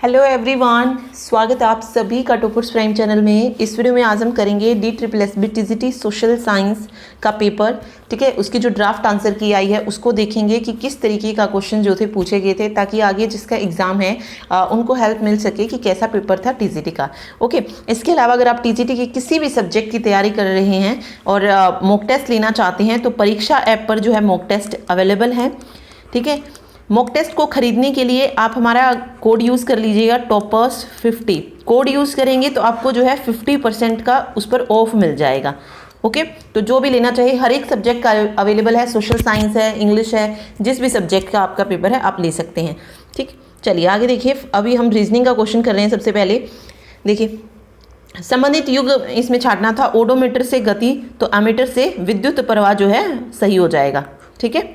Hello everyone, स्वागत है आप सभी का टॉपर्स प्राइम चैनल में। इस वीडियो में आज हम करेंगे DSSB TGT सोशल साइंस का पेपर। ठीक है, उसकी जो ड्राफ्ट आंसर की आई है उसको देखेंगे कि किस तरीके का क्वेश्चन जो थे पूछे गए थे, ताकि आगे जिसका एग्जाम है उनको हेल्प मिल सके कि कैसा पेपर था TGT का। ओके, इसके अलावा अगर आप TGT के किसी भी सब्जेक्ट की तैयारी कर रहे हैं और मॉक टेस्ट लेना चाहते हैं तो परीक्षा ऐप पर जो है मॉक टेस्ट अवेलेबल है। ठीक है, मॉक टेस्ट को खरीदने के लिए आप हमारा कोड यूज़ कर लीजिएगा टॉपर्स50। कोड यूज़ करेंगे तो आपको जो है 50% का उस पर ऑफ मिल जाएगा। ओके, तो जो भी लेना चाहिए, हर एक सब्जेक्ट का अवेलेबल है। सोशल साइंस है, इंग्लिश है, जिस भी सब्जेक्ट का आपका पेपर है आप ले सकते हैं। ठीक, चलिए आगे देखिए। अभी हम रीजनिंग का क्वेश्चन कर रहे हैं। सबसे पहले देखिए, संबंधित युग इसमें छाटना था। ओडोमीटर से गति तो एमीटर से विद्युत प्रवाह जो है सही हो जाएगा। ठीक है,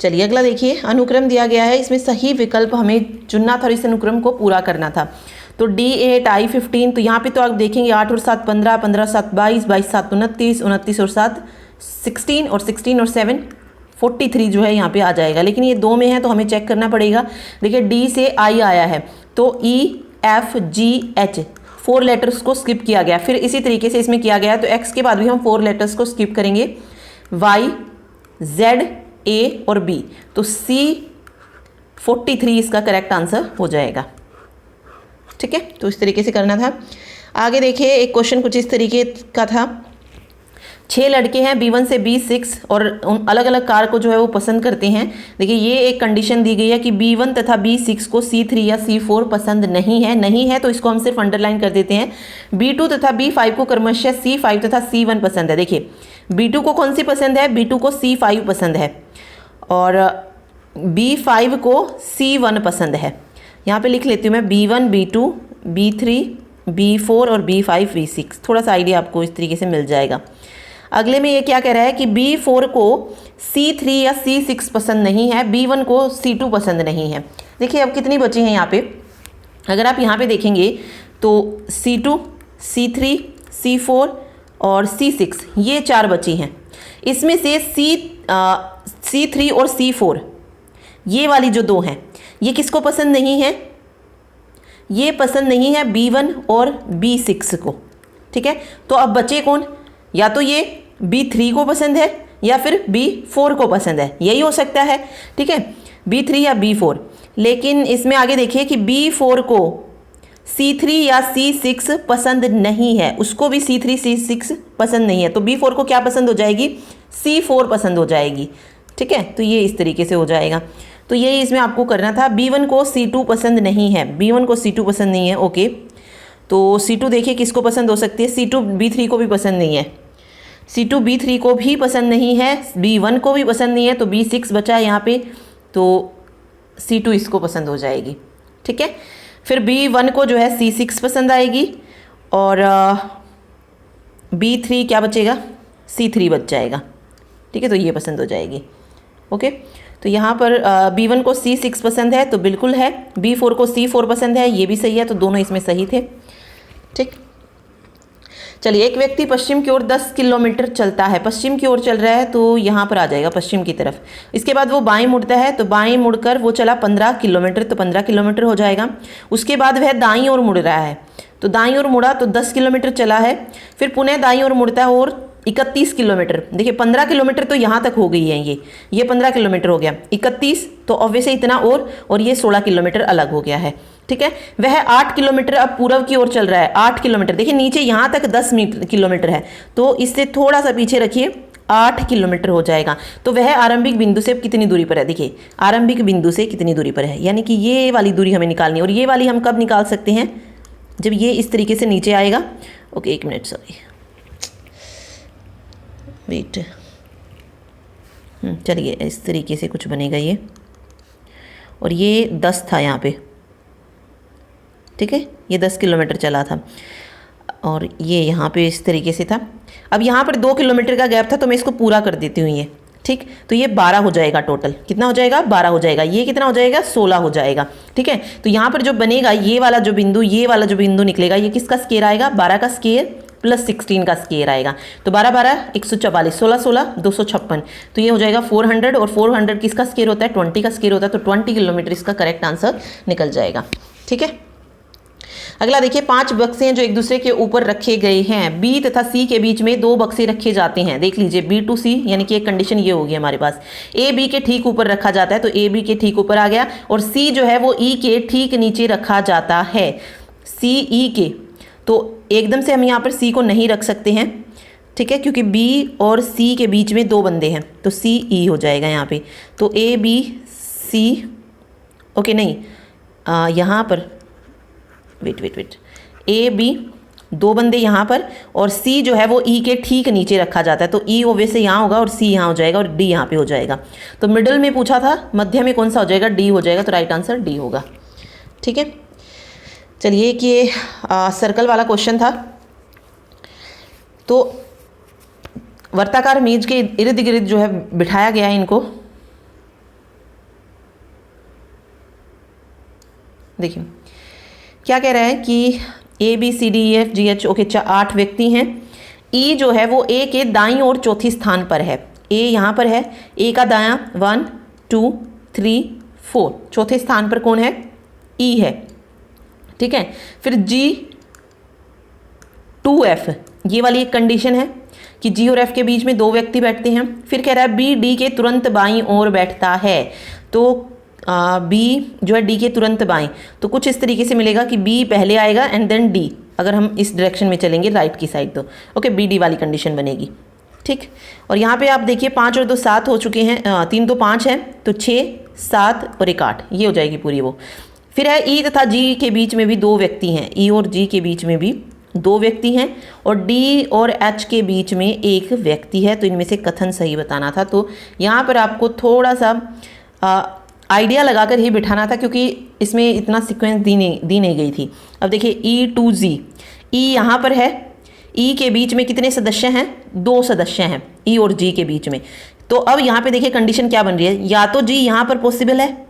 चलिए अगला देखिए। अनुक्रम दिया गया है, इसमें सही विकल्प हमें चुनना था और इस अनुक्रम को पूरा करना था। तो D8 I15, तो यहाँ पे तो आप देखेंगे 8 और 7 15, 15 7 22, 22 7 29, 29 और 7 16 और 16 और 7 43 जो है यहाँ पे आ जाएगा। लेकिन ये दो में है तो हमें चेक करना पड़ेगा। देखिए D से I आया है तो E F G H 4 letters को स्किप किया गया। फिर इसी तरीके से इसमें किया गया, तो X के बाद भी हम 4 लेटर्स को स्किप करेंगे। Y Z A और B, तो C 43 इसका करेक्ट आंसर हो जाएगा। ठीक है, तो इस तरीके से करना था। आगे देखिए, एक क्वेश्चन कुछ इस तरीके का था। 6 लड़के हैं B1 से B6 और अलग अलग कार को जो है वो पसंद करते हैं। देखिए, ये एक कंडीशन दी गई है कि B1 तथा B6 को C3 या C4 पसंद नहीं है तो इसको हम सिर्फ अंडरलाइन कर देते हैं। B2 तथा B5 को क्रमशः C5 तथा C1 पसंद है। देखिए, B2 को कौन सी पसंद है? B2 को C5 पसंद है और B5 को C1 पसंद है। यहाँ पे लिख लेती हूँ मैं B1 B2 B3 B4 और B5 B6। थोड़ा सा आइडिया आपको इस तरीके से मिल जाएगा। अगले में ये क्या कह रहा है कि B4 को C3 या C6 पसंद नहीं है, B1 को C2 पसंद नहीं है। देखिए अब कितनी बची हैं यहाँ पे। अगर आप यहाँ पे देखेंगे तो C2 C3 C4 और C6 ये 4 बची हैं। इसमें से C3 और C4 ये वाली जो दो हैं ये किसको पसंद नहीं है? ये पसंद नहीं है B1 और B6 को। ठीक है, तो अब बचे कौन? या तो ये B3 को पसंद है या फिर B4 को पसंद है, यही हो सकता है। ठीक है, B3 या B4। लेकिन इसमें आगे देखिए कि B4 को C3 या C6 पसंद नहीं है, उसको भी C3 C6 पसंद नहीं है, तो B4 को क्या पसंद हो जाएगी? C4 पसंद हो जाएगी। ठीक है, तो ये इस तरीके से हो जाएगा। तो यही इसमें आपको करना था। B1 को C2 पसंद नहीं है, B1 को C2 पसंद नहीं है। ओके, तो C2 देखिए किसको पसंद हो सकती है? C2 B3 को भी पसंद नहीं है, C2 B3 को भी पसंद नहीं है, B1 को भी पसंद नहीं है, तो B6 बचा है यहाँ पे, तो C2 इसको पसंद हो जाएगी। ठीक है, फिर B1 को जो है C6 पसंद आएगी और B3 क्या बचेगा? C3 बच जाएगा। ठीक है, तो ये पसंद हो जाएगी। ओके, तो यहाँ पर B1 को C6 पसंद है तो बिल्कुल है, B4 को C4 पसंद है, ये भी सही है, तो दोनों इसमें सही थे। ठीक, चलिए। एक व्यक्ति पश्चिम की ओर 10 किलोमीटर चलता है, पश्चिम की ओर चल रहा है तो यहाँ पर आ जाएगा पश्चिम की तरफ। इसके बाद वो बाएं मुड़ता है तो बाएं मुड़कर वो चला 15 किलोमीटर, तो 15 किलोमीटर हो जाएगा। उसके बाद वह दाईं ओर मुड़ रहा है, तो दाईं ओर मुड़ा तो 10 किलोमीटर चला है। फिर पुनः दाईं ओर मुड़ता है और 31 किलोमीटर। देखिए 15 किलोमीटर तो यहाँ तक हो गई है, ये 15 किलोमीटर हो गया। 31 तो ऑब्वियसली इतना और ये 16 किलोमीटर अलग हो गया है। ठीक है, वह 8 किलोमीटर अब पूर्व की ओर चल रहा है। 8 किलोमीटर, देखिए नीचे यहाँ तक 10 किलोमीटर है, तो इससे थोड़ा सा पीछे रखिए, 8 किलोमीटर हो जाएगा। तो वह आरंभिक बिंदु से कितनी दूरी पर है? देखिए आरंभिक बिंदु से कितनी दूरी पर है, यानी कि ये वाली दूरी हमें निकालनी है। और ये वाली हम कब निकाल सकते हैं? जब ये इस तरीके से नीचे आएगा। ओके, एक मिनट, सॉरी, वेट। चलिए इस तरीके से कुछ बनेगा ये, और ये 10 था यहाँ पे। ठीक है, ये 10 किलोमीटर चला था और ये यहाँ पे इस तरीके से था। अब यहाँ पर 2 किलोमीटर का गैप था तो मैं इसको पूरा कर देती हूँ ये। ठीक, तो ये 12 हो जाएगा टोटल। कितना हो जाएगा? 12 हो जाएगा। ये कितना हो जाएगा? 16 हो जाएगा। ठीक है, तो यहाँ पर जो बनेगा ये वाला जो बिंदु निकलेगा, ये किसका स्क्वायर आएगा? 12 का स्क्वायर प्लस 16 का स्क्वायर आएगा। तो 12 12 144, 16 16 256, तो ये हो जाएगा 400। और 400 किसका स्क्वायर होता है? 20 का स्क्वायर होता है, तो 20 किलोमीटर इसका करेक्ट आंसर निकल जाएगा। ठीक है। अगला देखिए, 5 बक्से हैं जो एक दूसरे के ऊपर रखे गए हैं। बी तथा सी के बीच में 2 बक्से रखे जाते हैं। देख लीजिए, बी टू सी, यानी कि एक कंडीशन ये होगी हमारे पास, ए बी के ठीक ऊपर रखा जाता है, तो ए बी के ठीक ऊपर आ गया, और सी जो है वो ई के ठीक नीचे रखा जाता है। सी ई के, तो एकदम से हम यहाँ पर सी को नहीं रख सकते हैं, ठीक है, क्योंकि बी और सी के बीच में 2 बंदे हैं, तो सी ई हो जाएगा यहाँ पे। तो ए बी सी, ओके नहीं, यहाँ पर वेट, ए बी 2 बंदे यहाँ पर, और सी जो है वो ई के ठीक नीचे रखा जाता है, तो ई ओब्वियसली यहाँ होगा और सी यहाँ हो जाएगा और डी यहाँ पे हो जाएगा। तो मिडल में पूछा था, मध्य में कौन सा हो जाएगा, डी हो जाएगा, तो राइट आंसर डी होगा। ठीक है, चलिए कि ये सर्कल वाला क्वेश्चन था। तो वर्ताकार मेज के इर्द गिर्द जो है बिठाया गया है इनको। देखिए क्या कह रहा है कि A B C D E F G H, okay 8 व्यक्ति हैं। ई जो है वो ए के दाईं और चौथी स्थान पर है। ए यहाँ पर है, ए का दायां 1 2 3 4, चौथे स्थान पर कौन है, ई है। ठीक है, फिर जी टू एफ, ये वाली एक कंडीशन है कि जी और एफ के बीच में 2 व्यक्ति बैठते हैं। फिर कह रहा है बी डी के तुरंत बाईं ओर बैठता है, तो बी जो है डी के तुरंत बाएं, तो कुछ इस तरीके से मिलेगा कि बी पहले आएगा एंड देन डी, अगर हम इस डायरेक्शन में चलेंगे राइट की साइड, तो ओके बी डी वाली कंडीशन बनेगी। ठीक, और यहाँ पे आप देखिए 5 और 2 7 हो चुके हैं, 3 तो 5 है, तो 6 7 और 1 8, ये हो जाएगी पूरी वो। फिर है ई तथा जी के बीच में भी 2 व्यक्ति हैं, ई और जी के बीच में भी 2 व्यक्ति हैं, और डी और एच के बीच में 1 व्यक्ति है, तो इनमें से कथन सही बताना था। तो यहाँ पर आपको थोड़ा सा आइडिया लगाकर ही बिठाना था, क्योंकि इसमें इतना सीक्वेंस दी नहीं गई थी। अब देखिए ई टू जी, ई यहाँ पर है, ई के बीच में कितने सदस्य हैं, 2 सदस्य हैं ई और जी के बीच में। तो अब यहाँ पे देखिए कंडीशन क्या बन रही है, या तो जी यहाँ पर पॉसिबल है,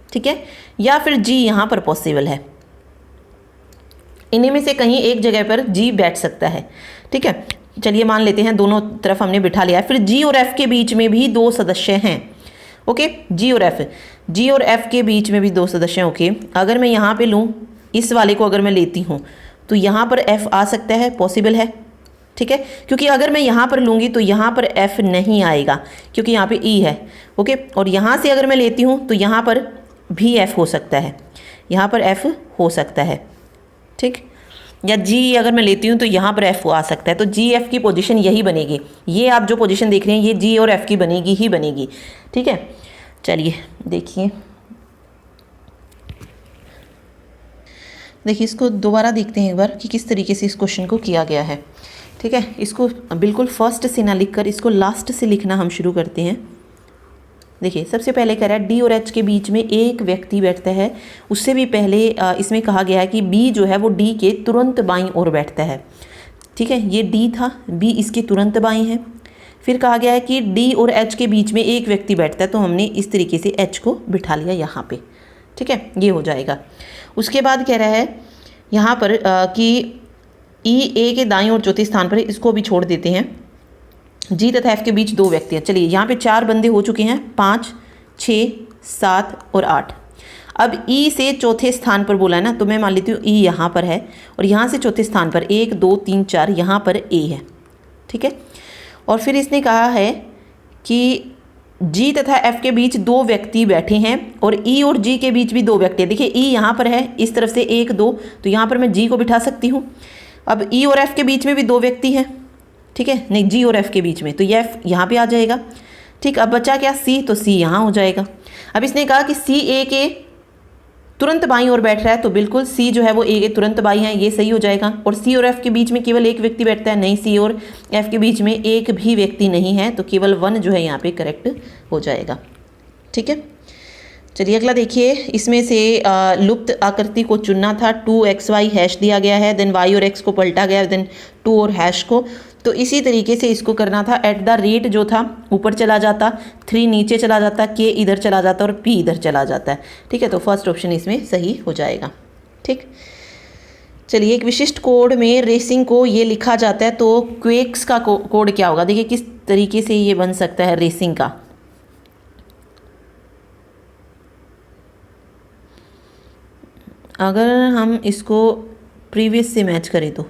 ठीक है, या फिर जी यहाँ पर पॉसिबल है, इन्हीं में से कहीं एक जगह पर जी बैठ सकता है। ठीक है, चलिए मान लेते हैं दोनों तरफ हमने बिठा लिया है। फिर जी और एफ के बीच में भी 2 सदस्य हैं, ओके जी और एफ के बीच में भी 2 सदस्य हैं। ओके, अगर मैं यहाँ पे लूँ, इस वाले को अगर मैं लेती हूँ, तो यहाँ पर एफ आ सकता है, पॉसिबल है। ठीक है, क्योंकि अगर मैं यहाँ पर लूँगी तो यहाँ पर एफ नहीं आएगा, क्योंकि यहाँ पे ई है। ओके, और यहाँ से अगर मैं लेती हूँ तो यहाँ पर भी एफ हो सकता है, यहाँ पर एफ हो सकता है। ठीक, या जी अगर मैं लेती हूँ तो यहाँ पर एफ आ सकता है, तो जी एफ की पोजीशन यही बनेगी। ये आप जो पोजीशन देख रहे हैं ये जी और एफ की बनेगी ही बनेगी। ठीक है, चलिए देखिए इसको दोबारा देखते हैं एक बार कि किस तरीके से इस क्वेश्चन को किया गया है। ठीक है, इसको बिल्कुल फर्स्ट से ना लिखकर इसको लास्ट से लिखना हम शुरू करते हैं। देखिए सबसे पहले कह रहा है डी और एच के बीच में 1 व्यक्ति बैठता है। उससे भी पहले इसमें कहा गया है कि बी जो है वो डी के तुरंत बाईं ओर बैठता है। ठीक है, ये डी था, बी इसके तुरंत बाईं है। फिर कहा गया है कि डी और एच के बीच में 1 व्यक्ति बैठता है, तो हमने इस तरीके से एच को बिठा लिया यहाँ पे। ठीक है, ये हो जाएगा। उसके बाद कह रहा है यहाँ पर कि ई ए के दाईं और चौथे स्थान पर, इसको भी छोड़ देते हैं। जी तथा एफ के बीच 2 व्यक्ति हैं। चलिए यहाँ पे 4 बंदे हो चुके हैं, 5 6 7 और 8। अब ई से चौथे स्थान पर बोला है ना, तो मैं मान लेती हूँ ई यहाँ पर है, और यहाँ से चौथे स्थान पर 1 2 3 4 यहाँ पर ए है। ठीक है, और फिर इसने कहा है कि जी तथा एफ के बीच 2 व्यक्ति बैठे हैं, और ई और जी के बीच भी 2 व्यक्ति हैं। देखिए ई यहाँ पर है, इस तरफ से 1 2, तो यहाँ पर मैं जी को बिठा सकती हूँ। अब ई और एफ के बीच में भी 2 व्यक्ति हैं। ठीक है, नहीं जी और एफ के बीच में, तो ये एफ यहाँ पे आ जाएगा। ठीक, अब बचा क्या, सी, तो सी यहाँ हो जाएगा। अब इसने कहा कि सी ए के तुरंत बाईं ओर बैठ रहा है, तो बिल्कुल सी जो है वो ए के तुरंत बाईं है, ये सही हो जाएगा। और सी और एफ के बीच में केवल 1 व्यक्ति बैठता है, नहीं सी और एफ के बीच में 1 भी व्यक्ति नहीं है, तो केवल 1 जो है यहाँ पे करेक्ट हो जाएगा। ठीक है, चलिए अगला देखिए, इसमें से लुप्त आकृति को चुनना था। 2xy हैश दिया गया है, देन y और x को पलटा गया, देन 2 और हैश को, तो इसी तरीके से इसको करना था। एट द रेट जो था ऊपर चला जाता, 3 नीचे चला जाता, k इधर चला जाता और p इधर चला जाता है। ठीक है, तो फर्स्ट ऑप्शन इसमें सही हो जाएगा। ठीक, चलिए एक विशिष्ट कोड में रेसिंग को ये लिखा जाता है, तो क्वेक्स का कोड क्या होगा। देखिए किस तरीके से ये बन सकता है रेसिंग का। अगर हम इसको प्रीवियस से मैच करें तो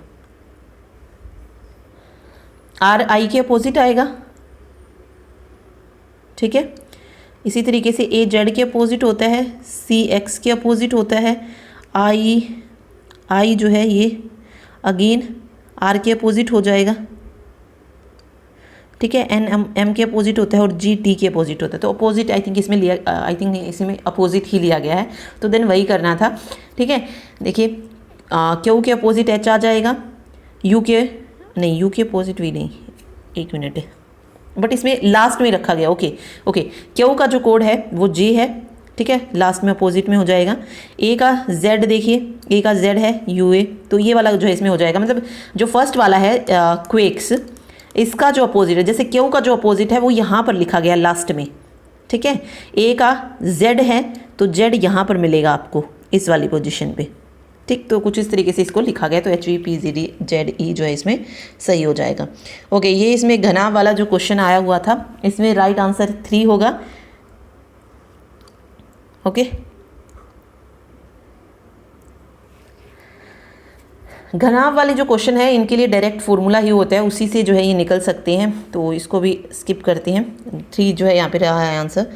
आर आई के अपोजिट आएगा, ठीक है। इसी तरीके से ए जेड के अपोजिट होता है, सी एक्स के अपोजिट होता है, आई जो है ये अगेन आर के अपोजिट हो जाएगा, ठीक है। एन एम के अपोजिट होता है और जी टी के अपोजिट होता है। तो अपोजिट आई थिंक इसमें अपोजिट ही लिया गया है, तो देन वही करना था, ठीक है। देखिए क्यू के अपोजिट एच आ जाएगा, यू के अपोजिट भी नहीं, एक मिनट, बट इसमें लास्ट में रखा गया। ओके क्यू का जो कोड है वो जे है, ठीक है, लास्ट में अपोजिट में हो जाएगा। ए का जेड, देखिए ए का जेड है यू ए, तो ये वाला जो है इसमें हो जाएगा। मतलब जो फर्स्ट वाला है क्वेक्स, इसका जो अपोजिट है, जैसे क्यू का जो अपोजिट है वो यहाँ पर लिखा गया लास्ट में, ठीक है। ए का जेड है तो जेड यहाँ पर मिलेगा आपको इस वाली पोजीशन पे, ठीक। तो कुछ इस तरीके से इसको लिखा गया, तो H V P G D Z E जो है इसमें सही हो जाएगा। ओके, ये इसमें घना वाला जो क्वेश्चन आया हुआ था, इसमें राइट आंसर 3 होगा। ओके, घनाभ वाले जो क्वेश्चन है इनके लिए डायरेक्ट फॉर्मूला ही होता है, उसी से जो है ये निकल सकते हैं, तो इसको भी स्किप करते हैं। 3 जो है यहाँ पे रहा है आंसर।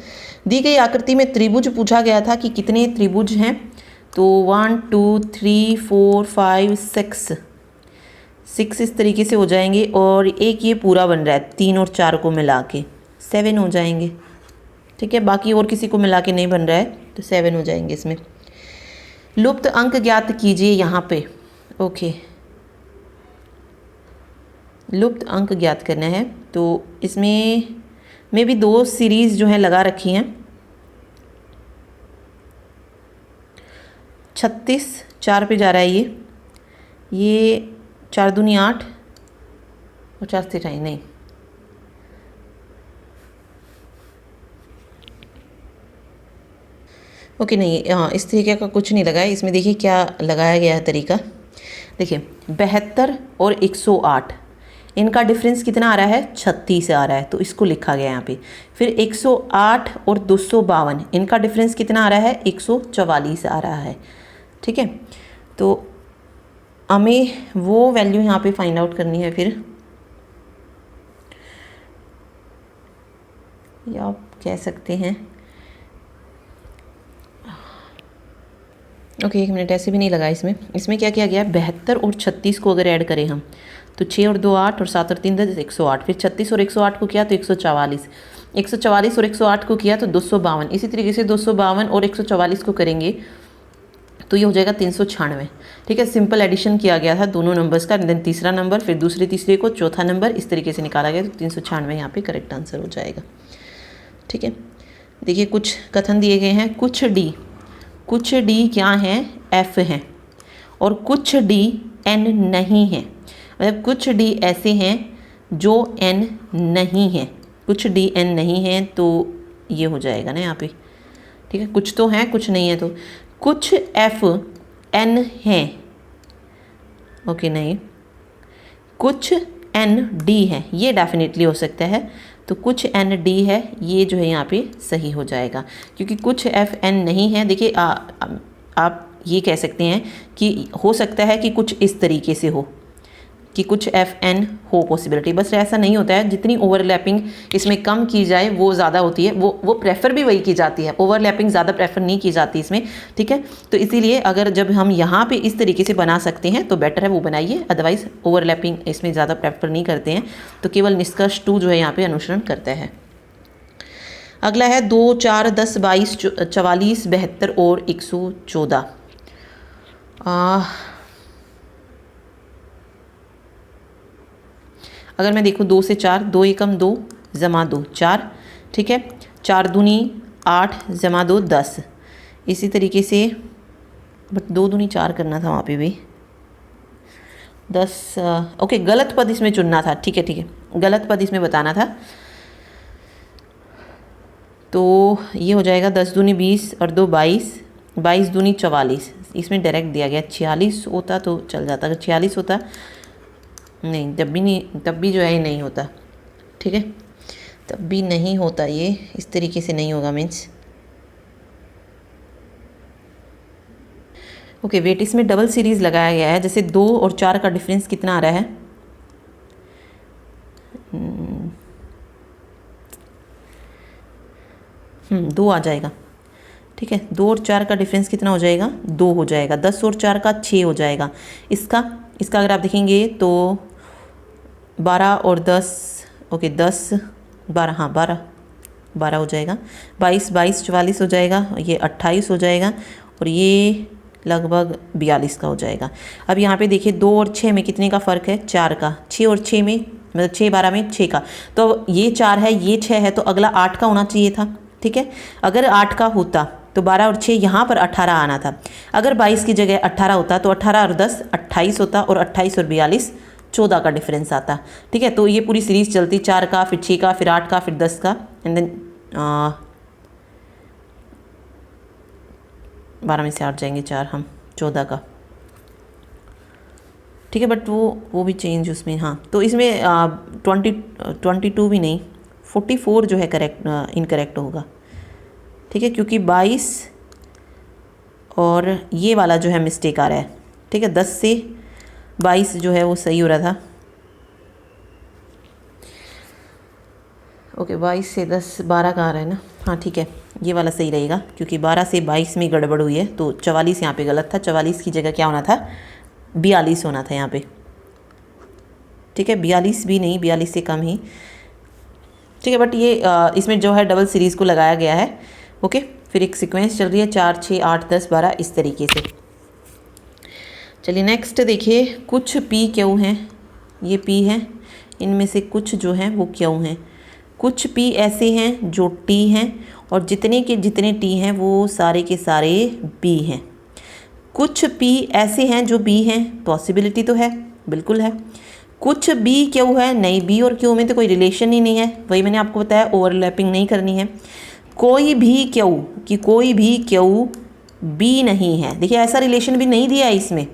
दी गई आकृति में त्रिभुज पूछा गया था कि कितने त्रिभुज हैं, तो 1 2 3 4 5 6 इस तरीके से हो जाएंगे, और एक ये पूरा बन रहा है 3 और 4 को मिला के 7 हो जाएंगे, ठीक है। बाकी और किसी को मिला के नहीं बन रहा है, तो 7 हो जाएंगे इसमें। लुप्त अंक ज्ञात कीजिए यहाँ पे। ओके, लुप्त अंक ज्ञात करना है, तो इसमें में भी 2 सीरीज़ जो है लगा रखी हैं। 36 4 पे जा रहा है ये 4 दूनी 8 और 4 से नहीं, ओके नहीं, हाँ इस तरीके का कुछ नहीं लगा है इसमें। देखिए क्या लगाया गया है तरीका, देखिए 72 और 108 इनका डिफरेंस कितना आ रहा है, 36 आ रहा है, तो इसको लिखा गया यहाँ पे। फिर 108 और 252 इनका डिफरेंस कितना आ रहा है, 144 आ रहा है, ठीक है। तो हमें वो वैल्यू यहाँ पे फाइंड आउट करनी है फिर, या आप कह सकते हैं, ओके एक मिनट, ऐसे भी नहीं लगा इसमें क्या किया गया है, 72 और 36 को अगर ऐड करें हम, तो 6 और 2 8 और 7 और 3 10 108, फिर 36 और 108 को किया तो 144, 144 और 108 को किया तो 252, इसी तरीके से 252 और 144 को करेंगे तो ये हो जाएगा 396, ठीक है। सिंपल एडिशन किया गया था दोनों नंबर्स का, देन तीसरा नंबर, फिर तीसरे को चौथा नंबर, इस तरीके से निकाला गया, तो 396 यहाँ पे करेक्ट आंसर हो जाएगा, ठीक है। देखिए कुछ कथन दिए गए हैं, कुछ डी क्या हैं, एफ हैं, और कुछ डी एन नहीं है। मतलब कुछ डी ऐसे हैं जो एन नहीं है, कुछ डी एन नहीं है, तो ये हो जाएगा ना यहाँ पे, ठीक है। कुछ तो हैं कुछ नहीं है, तो कुछ एफ एन हैं, ओके नहीं, कुछ एन डी है, ये डेफिनेटली हो सकता है, तो कुछ एन डी है, ये जो है यहाँ पे सही हो जाएगा, क्योंकि कुछ एफ एन नहीं है। देखिए आप ये कह सकते हैं कि हो सकता है कि कुछ इस तरीके से हो कि कुछ एफ एन हो पॉसिबिलिटी, बस ऐसा नहीं होता है। जितनी ओवरलैपिंग इसमें कम की जाए वो ज़्यादा होती है, वो प्रेफर भी वही की जाती है, ओवरलैपिंग ज़्यादा प्रेफर नहीं की जाती इसमें, ठीक है। तो इसीलिए अगर जब हम यहाँ पे इस तरीके से बना सकते हैं तो बेटर है वो बनाइए, अदरवाइज ओवरलैपिंग इसमें ज़्यादा प्रेफर नहीं करते हैं, तो केवल निष्कर्ष 2 जो है यहाँ पर अनुसरण करता है। अगला है 2 4 10 22 44 72 और 114। अगर मैं देखूँ 2 से 4, 2 एकम 2 जमा 2 4, ठीक है। 4 दूनी 8 जमा 2 10, इसी तरीके से, बट 2 दूनी 4 करना था वहाँ पे भी 10, ओके गलत पद इसमें चुनना था, ठीक है गलत पद इसमें बताना था, तो ये हो जाएगा 10 दूनी 20 और 2 22, 22 दूनी 44, इसमें डायरेक्ट दिया गया। 46 होता तो चल जाता, अगर 46 होता नहीं, तब भी जो है ये नहीं होता, ठीक है, तब भी नहीं होता, ये इस तरीके से नहीं होगा, मीन्स ओके वेट इसमें डबल सीरीज़ लगाया गया है, जैसे 2 और 4 का डिफरेंस कितना आ रहा है, 2 आ जाएगा। ठीक है, 2 और 4 का डिफरेंस कितना हो जाएगा, 2 हो जाएगा। 10 और 4 का 6 हो जाएगा। इसका अगर आप देखेंगे तो 12 और 10, ओके 10 12, हाँ 12 हो जाएगा। 22 44 हो जाएगा, ये 28 हो जाएगा और ये लगभग 42 का हो जाएगा। अब यहाँ पे देखिए 2 और 6 में कितने का फ़र्क है, 4 का। 6 और 6 में मतलब 6 12 में 6 का, तो ये 4 है ये 6 है, तो अगला 8 का होना चाहिए था। ठीक है, अगर 8 का होता तो 12 और 6 यहाँ पर 18 आना था। अगर 22 की जगह 18 होता तो 18 और 10 28 होता, और 28 और 42 14 का डिफरेंस आता। ठीक है, तो ये पूरी सीरीज़ चलती, 4 का, फिर 6 का, फिर 8 का, फिर 10 का, एंड देन 12 में से 8 जाएंगे 4, हम 14 का। ठीक है, बट वो भी चेंज उसमें, हाँ तो इसमें 22 भी नहीं, 44 जो है करेक्ट इनकरेक्ट होगा। ठीक है, क्योंकि 22 और ये वाला जो है मिस्टेक आ रहा है। ठीक है, 10 से 22 जो है वो सही हो रहा था। ओके 22 से 10 12 का आ रहा है ना, हाँ ठीक है ये वाला सही रहेगा, क्योंकि 12 से 22 में गड़बड़ हुई है, तो 44 यहाँ पे गलत था। 44 की जगह क्या होना था, 42 होना था यहाँ पे। ठीक है, 42 भी नहीं, 42 से कम ही। ठीक है, बट ये इसमें जो है डबल सीरीज़ को लगाया गया है। ओके, फिर एक सीक्वेंस चल रही है 4 6 8 10 12 इस तरीके से। चलिए नेक्स्ट देखिए, कुछ पी क्यू हैं, ये पी हैं, इनमें से कुछ जो हैं वो क्यू हैं। कुछ पी ऐसे हैं जो टी हैं, और जितने के जितने टी हैं वो सारे के सारे बी हैं। कुछ पी ऐसे हैं जो बी हैं, पॉसिबिलिटी तो है, बिल्कुल है। कुछ बी क्यू है, नहीं बी और क्यू में तो कोई रिलेशन ही नहीं है, वही मैंने आपको बताया, ओवरलैपिंग नहीं करनी है। कोई भी क्यू, कि कोई भी क्यू बी नहीं है, देखिए ऐसा रिलेशन भी नहीं दिया है इसमें।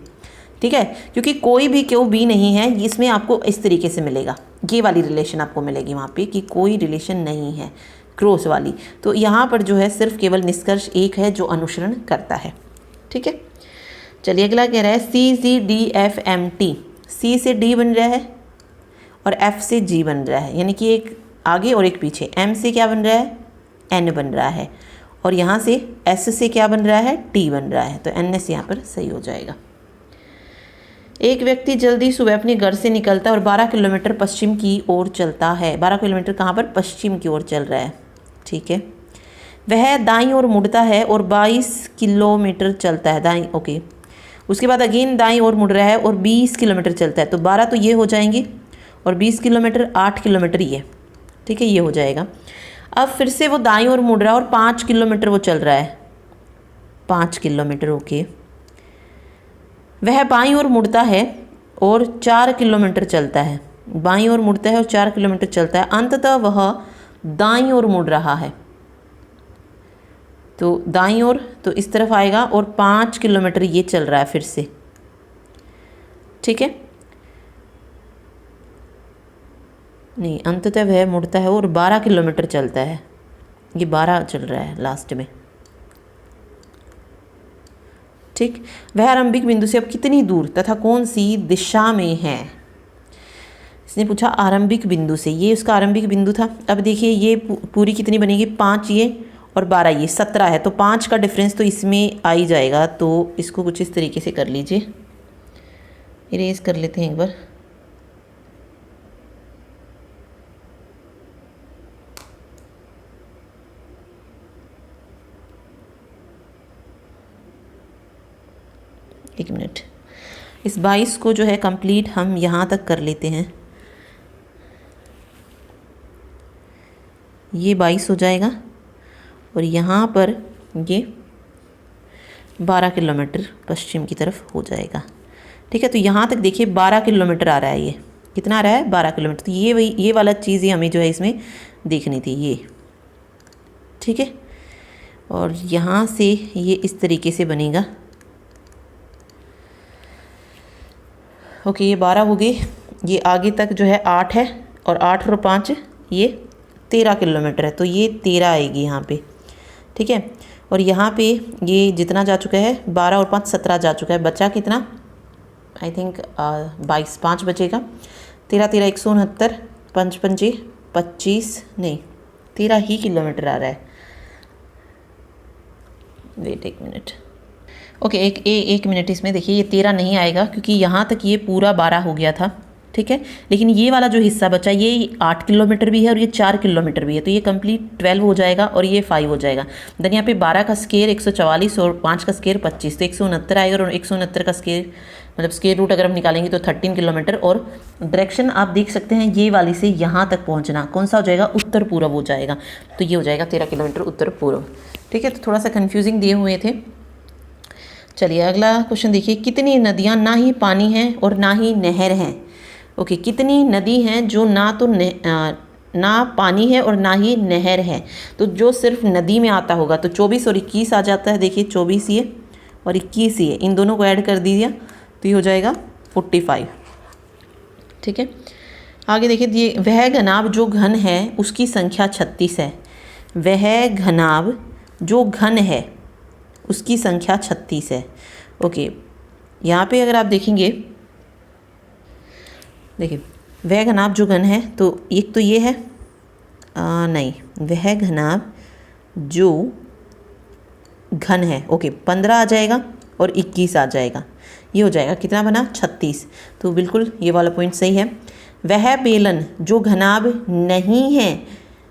ठीक है, क्योंकि कोई भी क्यू बी नहीं है, इसमें आपको इस तरीके से मिलेगा, ये वाली रिलेशन आपको मिलेगी वहाँ पे, कि कोई रिलेशन नहीं है क्रॉस वाली। तो यहाँ पर जो है सिर्फ केवल निष्कर्ष एक है जो अनुसरण करता है। ठीक है, चलिए अगला कह रहा है C C D F M T. C से डी बन रहा है और एफ से जी बन रहा है, यानी कि एक आगे और एक पीछे। एम से क्या बन रहा है, एन बन रहा है, और यहाँ से एस से क्या बन रहा है, टी बन रहा है, तो एन एस यहाँ पर सही हो जाएगा। एक व्यक्ति जल्दी सुबह अपने घर से निकलता है और 12 किलोमीटर पश्चिम की ओर चलता है। 12 किलोमीटर कहाँ पर, पश्चिम की ओर चल रहा है। ठीक है, वह दाईं ओर मुड़ता है और 22 किलोमीटर चलता है दाईं, ओके। उसके बाद अगेन दाईं ओर मुड़ रहा है और 20 किलोमीटर चलता है, तो 12 तो ये हो जाएंगे और 20 किलोमीटर 8 किलोमीटर ये। ठीक है, ये हो जाएगा। अब फिर से वो दाईं ओर मुड़ रहा है और 5 किलोमीटर वो चल रहा है, 5 किलोमीटर, ओके। वह बाईं ओर मुड़ता है और 4 किलोमीटर चलता है, बाईं ओर मुड़ता है और 4 किलोमीटर चलता है, अंततः वह दाईं ओर मुड़ रहा है। तो दाईं ओर तो इस तरफ आएगा और 5 किलोमीटर ये चल रहा है फिर से। ठीक है, नहीं अंततः वह मुड़ता है और 12 किलोमीटर चलता है, ये 12 चल रहा है लास्ट में। ठीक, वह आरंभिक बिंदु से अब कितनी दूर तथा कौन सी दिशा में है। इसने पूछा आरंभिक बिंदु से, ये उसका आरंभिक बिंदु था। अब देखिए ये पूरी कितनी बनेगी, 5 ये और 12 ये, 17 है, तो 5 का डिफरेंस तो इसमें आ ही जाएगा। तो इसको कुछ इस तरीके से कर लीजिए, इरेज कर लेते हैं एक बार। एक मिनट, इस 22 को जो है कंप्लीट हम यहाँ तक कर लेते हैं। ये 22 हो जाएगा और यहाँ पर ये 12 किलोमीटर पश्चिम की तरफ हो जाएगा। ठीक है, तो यहाँ तक देखिए 12 किलोमीटर आ रहा है, ये कितना आ रहा है, 12 किलोमीटर। तो ये वही ये वाला चीज़ ही हमें जो है इसमें देखनी थी ये। ठीक है, और यहाँ से ये इस तरीके से बनेगा। ओके, ये 12 हो गई, ये आगे तक जो है 8 है और 8 और 5 ये 13 किलोमीटर है, तो ये 13 आएगी यहाँ पे। ठीक है, और यहाँ पे ये जितना जा चुका है 12 और 5 17 जा चुका है, बचा कितना, आई थिंक 22, 5 बचेगा। 13 13 169, 5 पंजे 25, नहीं 13 ही किलोमीटर आ रहा है। वेट एक मिनट, ओके एक मिनट, इसमें देखिए ये 13 नहीं आएगा क्योंकि यहाँ तक ये पूरा 12 हो गया था, ठीक है। लेकिन ये वाला जो हिस्सा बचा ये 8 किलोमीटर भी है और ये 4 किलोमीटर भी है, तो ये कंप्लीट 12 हो जाएगा और ये 5 हो जाएगा। देन यहाँ पे 12 का स्केयर 144 और 5 का स्केयर 25, तो 169 आएगा। और 169 का स्केयर मतलब स्केयर रूट अगर हम निकालेंगे तो 13 किलोमीटर। और डायरेक्शन आप देख सकते हैं ये वाली से यहाँ तक पहुँचना कौन सा हो जाएगा, उत्तर पूर्व हो जाएगा। तो ये हो जाएगा 13 किलोमीटर उत्तर पूर्व, ठीक है। तो थोड़ा सा कन्फ्यूजिंग दिए हुए थे। चलिए अगला क्वेश्चन देखिए, कितनी नदियाँ ना ही पानी हैं और ना ही नहर हैं। ओके, कितनी नदी हैं जो ना पानी है और ना ही नहर है। तो जो सिर्फ नदी में आता होगा तो 24 और 21 आ जाता है। देखिए 24 ये और 21 ये, इन दोनों को ऐड कर दीजिए तो ये हो जाएगा 45, ठीक है। आगे देखिए, वह घनाभ जो घन है उसकी संख्या 36 है। वह घनाभ जो घन है उसकी संख्या 36 है। ओके, यहाँ पे अगर आप देखेंगे, देखिए वह घनाभ जो घन है, तो एक तो ये है नहीं, वह घनाभ जो घन है, ओके 15 आ जाएगा और 21 आ जाएगा, ये हो जाएगा कितना बना 36। तो बिल्कुल ये वाला पॉइंट सही है। वह बेलन जो घनाभ नहीं है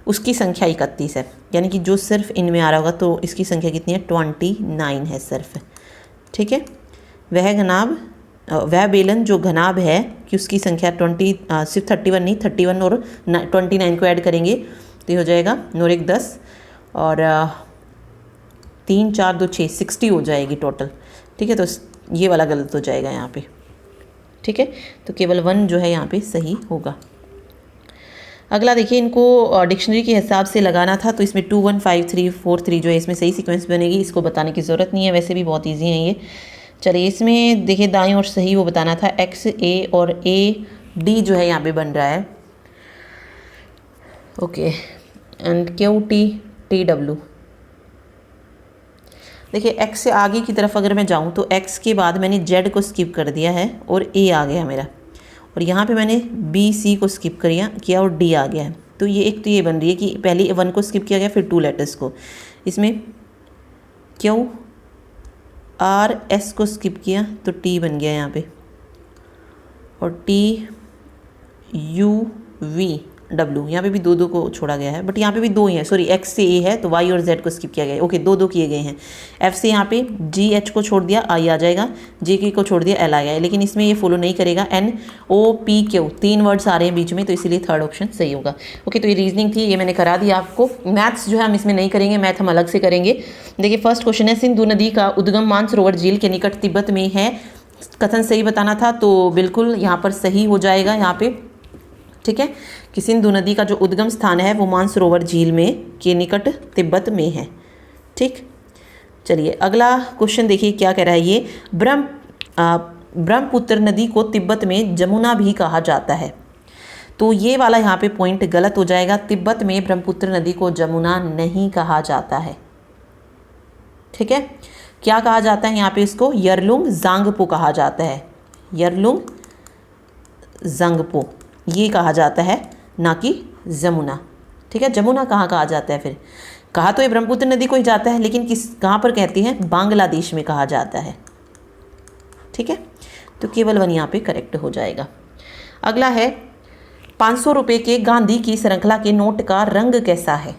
उसकी संख्या 31 है, यानी कि जो सिर्फ इनमें आ रहा होगा तो इसकी संख्या कितनी है 29 है सिर्फ, ठीक है। वह बेलन जो घनाभ है कि उसकी संख्या 20 सिर्फ 31 नहीं 31 और 29 को ऐड करेंगे तो ये हो जाएगा 9 1 10 और 3 4 2 6 60 हो जाएगी टोटल, ठीक है। तो ये वाला गलत हो जाएगा यहाँ पे, ठीक है। तो केवल 1 जो है यहाँ पे सही होगा। अगला देखिए, इनको डिक्शनरी के हिसाब से लगाना था तो इसमें 2 1 5 3 4 3 जो है इसमें सही सीक्वेंस बनेगी, इसको बताने की ज़रूरत नहीं है, वैसे भी बहुत ईजी है ये। चलिए इसमें देखिए दाएं और सही वो बताना था, एक्स ए और ए डी जो है यहाँ पे बन रहा है, okay, and Q T T W. देखिए एक्स से आगे की तरफ अगर मैं जाऊँ तो एक्स के बाद मैंने जेड को स्किप कर दिया है और ए आ गया मेरा, और यहाँ पे मैंने बी सी को स्किप किया और डी आ गया है। तो ये एक तो ये बन रही है कि पहले 1 को स्किप किया गया फिर 2 लेटर्स को, इसमें क्यू आर एस को स्किप किया तो टी बन गया यहाँ पे, और टी यू वी डब्ल्यू, यहाँ पे भी 2 2 को छोड़ा गया है, बट यहाँ पे भी 2 ही है, सॉरी एक्स से ए है तो वाई और जेड को स्किप किया गया है, ओके 2 2 किए गए हैं। एफ से यहाँ पे जी एच को छोड़ दिया आई आ जाएगा, जे के को छोड़ दिया एल आ गया है, लेकिन इसमें ये फॉलो नहीं करेगा। N O P Q 3 words आ रहे हैं बीच में, तो इसीलिए थर्ड ऑप्शन सही होगा। ओके, तो ये रीजनिंग थी, ये मैंने करा दिया आपको। मैथ्स जो है हम इसमें नहीं करेंगे, मैथ हम अलग से करेंगे। देखिए फर्स्ट क्वेश्चन है, सिंधु नदी का उद्गम मानसरोवर झील के निकट तिब्बत में है। कथन सही बताना था तो बिल्कुल यहाँ पर सही हो जाएगा यहाँ पे, ठीक है, कि सिंधु नदी का जो उद्गम स्थान है वो मानसरोवर झील में के निकट तिब्बत में है, ठीक। चलिए अगला क्वेश्चन देखिए क्या कह रहा है ये, ब्रह्मपुत्र नदी को तिब्बत में जमुना भी कहा जाता है। तो ये वाला यहाँ पे पॉइंट गलत हो जाएगा, तिब्बत में ब्रह्मपुत्र नदी को जमुना नहीं कहा जाता है, ठीक है। क्या कहा जाता है यहाँ पे, इसको यरलुंग जांगपो कहा जाता है, यरलुंग जांगपो ये कहा जाता है, ना कि जमुना, ठीक है। जमुना कहाँ कहा जाता है, फिर कहा तो ये ब्रह्मपुत्र नदी को ही जाता है, लेकिन कहाँ पर कहती हैं, बांग्लादेश में कहा जाता है, ठीक है। तो केवल 1 यहाँ पे करेक्ट हो जाएगा। अगला है 500 रुपये के गांधी की श्रृंखला के नोट का रंग कैसा है।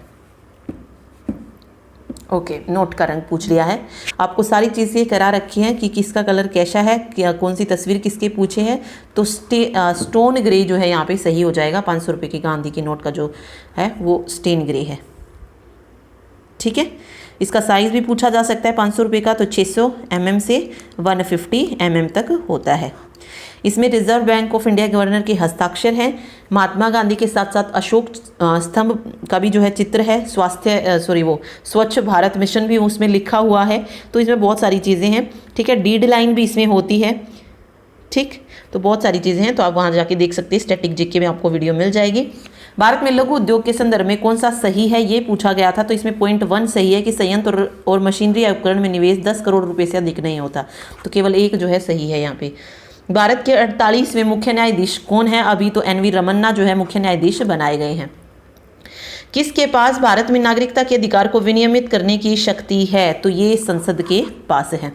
ओके, नोट का रंग पूछ लिया है, आपको सारी चीज़ें करा रखी हैं कि किसका कलर कैसा है, क्या कौन सी तस्वीर किसके पूछे हैं। तो स्टोन ग्रे जो है यहाँ पे सही हो जाएगा, 500 रुपये के गांधी के नोट का जो है वो स्टेन ग्रे है, ठीक है। इसका साइज़ भी पूछा जा सकता है 500 रुपये का, तो 600 mm से 150 mm तक होता है। इसमें reserve bank of India governor के हस्ताक्षर हैं। महात्मा गांधी के साथ साथ अशोक स्तंभ का भी जो है चित्र है, स्वच्छ भारत मिशन भी उसमें लिखा हुआ है। तो इसमें बहुत सारी चीज़ें हैं, ठीक है। डीड लाइन भी इसमें होती है, ठीक। तो बहुत सारी चीज़ें हैं, तो आप वहाँ जाके देख सकते हैं, स्टैटिक जीके में आपको वीडियो मिल जाएगी। भारत में लघु उद्योग के संदर्भ में कौन सा सही है ये पूछा गया था, तो इसमें पॉइंट 1 सही है कि संयंत्र और मशीनरी या उपकरण में निवेश 10 करोड़ रुपए से अधिक नहीं होता, तो केवल एक जो है सही है यहाँ पे। भारत के 48वें मुख्य न्यायाधीश कौन है, अभी तो एन वी रमन्ना जो है मुख्य न्यायाधीश बनाए गए हैं। किसके पास भारत में नागरिकता के अधिकार को विनियमित करने की शक्ति है, तो ये संसद के पास है।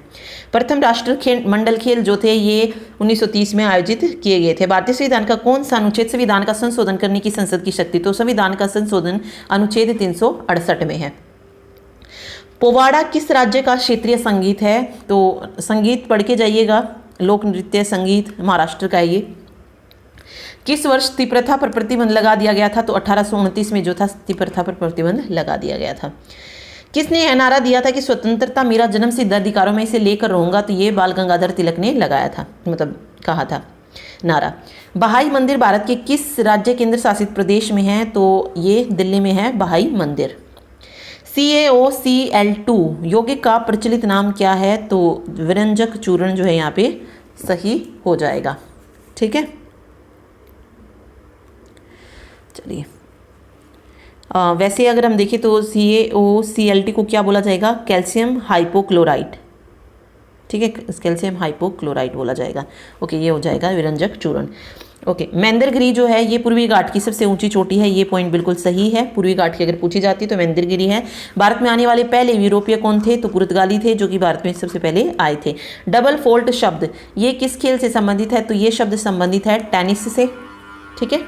प्रथम राष्ट्रीय मंडल खेल जो थे ये 1930 में आयोजित किए गए थे। भारतीय संविधान का कौन सा अनुच्छेद संविधान का संशोधन करने की संसद की शक्ति, तो संविधान का संशोधन अनुच्छेद 368 में है। पोवाड़ा किस राज्य का क्षेत्रीय संगीत है, तो संगीत पढ़ के जाइएगा, लोक नृत्य संगीत महाराष्ट्र का है ये। किस वर्ष सती प्रथा पर प्रतिबंध लगा दिया गया था, तो 1829 में जो था सती प्रथा पर प्रतिबंध लगा दिया गया था। किसने यह नारा दिया था कि स्वतंत्रता मेरा जन्म सिद्ध अधिकारों में इसे लेकर रहूंगा, तो ये बाल गंगाधर तिलक ने लगाया था, मतलब कहा था नारा। बहाई मंदिर भारत के किस राज्य केंद्र शासित प्रदेश में है, तो ये दिल्ली में है बहाई मंदिर। CaOCl2 यौगिक का प्रचलित नाम क्या है, तो विरंजक चूर्ण जो है यहाँ पे सही हो जाएगा। ठीक है, चलिए वैसे अगर हम देखें तो CaOCl2 को क्या बोला जाएगा, कैल्शियम हाइपोक्लोराइट। ठीक है, कैल्शियम हाइपोक्लोराइट बोला जाएगा। ओके, ये हो जाएगा विरंजक चूर्ण। ओके, मेंदरगिरी जो है ये पूर्वी घाट की सबसे ऊंची चोटी है, ये पॉइंट बिल्कुल सही है। पूर्वी घाट की अगर पूछी जाती है तो मेंदरगिरी है। भारत में आने वाले पहले यूरोपीय कौन थे, तो पुर्तगाली थे जो कि भारत में सबसे पहले आए थे। डबल फोल्ट शब्द ये किस खेल से संबंधित है, तो ये शब्द संबंधित है टेनिस से। ठीक है,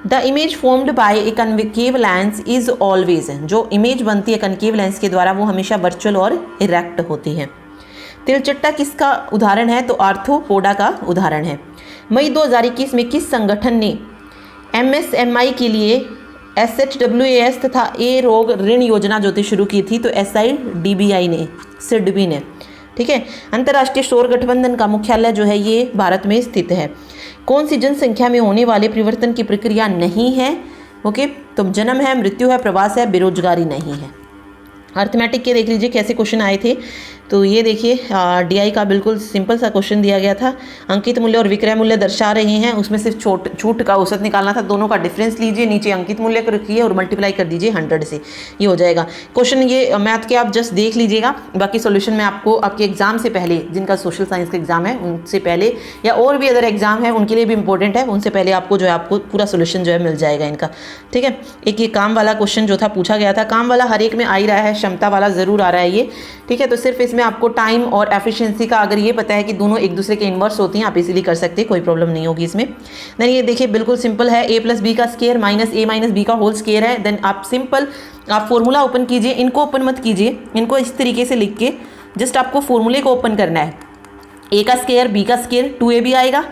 the image formed by A concave lens is always, जो इमेज बनती है कनकेव लेंस के द्वारा वो हमेशा वर्चुअल और इरेक्ट होती है। तिलचट्टा किसका उदाहरण है, तो आर्थ्रोपोडा का उदाहरण है। मई 2021 में किस संगठन ने MSMI के लिए SHWAS तथा ए रोग ऋण योजना जो थी शुरू की थी, तो SIDBI ने, सिडबी ने। ठीक है, अंतर्राष्ट्रीय सौर गठबंधन का मुख्यालय जो है ये भारत में स्थित है। कौन सी जनसंख्या में होने वाले परिवर्तन की प्रक्रिया नहीं है, ओके, तो जन्म है, मृत्यु है, प्रवास है, बेरोजगारी नहीं है। अर्थमेटिक के देख लीजिए कैसे क्वेश्चन आए थे, तो ये देखिए DI का बिल्कुल सिंपल सा क्वेश्चन दिया गया था। अंकित मूल्य और विक्रय मूल्य दर्शा रहे हैं, उसमें सिर्फ छूट का औसत निकालना था। दोनों का डिफरेंस लीजिए, नीचे अंकित मूल्य को रखिए और मल्टीप्लाई कर दीजिए 100 से, ये हो जाएगा क्वेश्चन। ये मैथ के आप जस्ट देख लीजिएगा, बाकी सॉल्यूशन में आपको आपके एग्जाम से पहले, जिनका सोशल साइंस का एग्जाम है उनसे पहले, या और भी अदर एग्जाम है उनके लिए भी इंपॉर्टेंट है, उनसे पहले आपको जो है आपको पूरा सोल्यूशन जो है मिल जाएगा इनका। ठीक है, एक ये काम वाला क्वेश्चन जो था पूछा गया था, काम वाला हर एक में आ ही रहा है, क्षमता वाला जरूर आ रहा है ये। ठीक है, तो सिर्फ इसमें आपको टाइम और एफिशिएंसी का अगर ये पता है कि दोनों एक दूसरे के इनवर्स होती हैं, आप इजीली कर सकते हैं, कोई प्रॉब्लम नहीं होगी इसमें। देन ये देखिए बिल्कुल सिंपल है, a + b का स्क्वायर माइनस a - b का होल स्क्वायर है। देन आप सिंपल आप फॉर्मूला ओपन कीजिए, इनको ओपन मत कीजिए, इनको इस तरीके से लिख के जस्ट आपको फॉर्मूले को ओपन करना है। a का स्क्वायर b का स्क्वायर 2ab आएगा।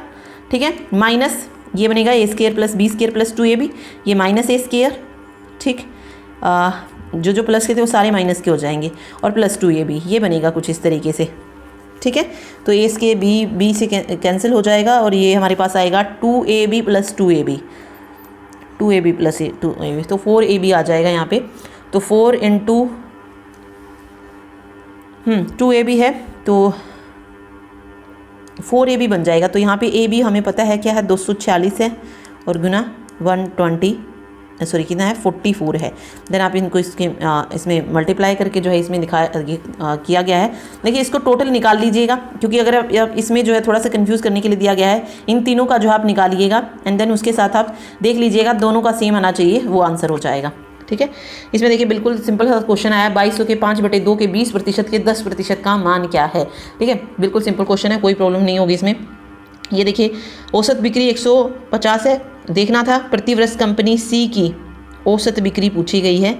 ठीक है, माइनस ये बनेगा a² + b² + 2ab, ये माइनस a स्क्वायर। ठीक, जो प्लस के थे वो सारे माइनस के हो जाएंगे, और + 2ab ये बनेगा कुछ इस तरीके से। ठीक है, तो a के b से कैंसिल हो जाएगा और ये हमारे पास आएगा 2ab + 2ab, 2ab + 2ab, तो 4ab आ जाएगा यहाँ पे। तो 4 × 2ab है तो 4ab बन जाएगा। तो यहाँ पे ab हमें पता है क्या है, 246 है, और गुना 120 सॉरी कितना है 44 है। देन आप इनको इसमें मल्टीप्लाई करके जो है इसमें किया गया है। देखिए इसको टोटल निकाल लीजिएगा, क्योंकि अगर आप इसमें जो है थोड़ा सा कंफ्यूज करने के लिए दिया गया है, इन तीनों का जो आप निकालिएगा एंड देन उसके साथ आप देख लीजिएगा दोनों का सेम आना चाहिए, वो आंसर हो जाएगा। ठीक है, इसमें देखिए बिल्कुल सिंपल सा क्वेश्चन आया, 2200 के 5/2 के 20% के 10% का मान क्या है। ठीक है, बिल्कुल सिंपल क्वेश्चन है, कोई प्रॉब्लम नहीं होगी इसमें। ये देखिए औसत बिक्री 150 है, देखना था प्रति वर्ष कंपनी सी की औसत बिक्री पूछी गई है।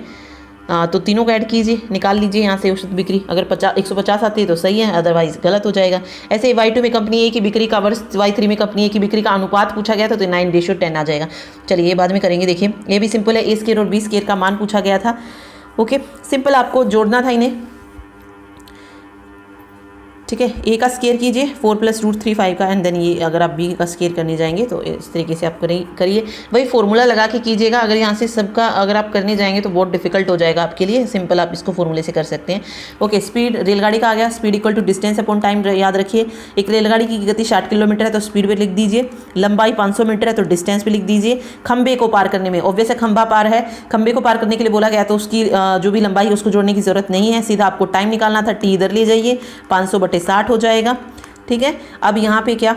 तो तीनों को ऐड कीजिए, निकाल लीजिए यहाँ से औसत बिक्री। अगर 150 आती है तो सही है, अदरवाइज गलत हो जाएगा। ऐसे Y2 में कंपनी ए की बिक्री का वर्ष, Y3 में कंपनी ए की बिक्री का अनुपात पूछा गया था, तो 9:10 आ जाएगा। चलिए ये बाद में करेंगे। देखिए ये भी सिंपल है, A² और B² का मान पूछा गया था। ओके, सिंपल आपको जोड़ना था इन्हें। ठीक है। ए का स्केयर कीजिए 4 + √3 का, एंड देन ये अगर आप बी का स्केयर करने जाएंगे तो इस तरीके से आप करिए। वही फॉर्मूला लगा के कीजिएगा। अगर यहाँ से सबका अगर आप करने जाएंगे तो बहुत डिफिकल्ट हो जाएगा आपके लिए। सिंपल आप इसको फॉर्मूले से कर सकते हैं। ओके, स्पीड रेलगाड़ी का आ गया, speed equal to distance upon time. याद रखिए, एक रेलगाड़ी की गति 60 किलोमीटर है तो स्पीड पे लिख दीजिए, लंबाई 500 मीटर है तो डिस्टेंस पे लिख दीजिए। खंबे को पार करने में ऑब्वियस है खंबा पार है, खंबे को पार करने के लिए बोला गया तो उसकी जो भी लंबाई है उसको जोड़ने की जरूरत नहीं है, सीधा आपको टाइम निकालना था। टी इधर ले जाइए, 500/60 हो जाएगा। ठीक है। अब यहाँ पे क्या,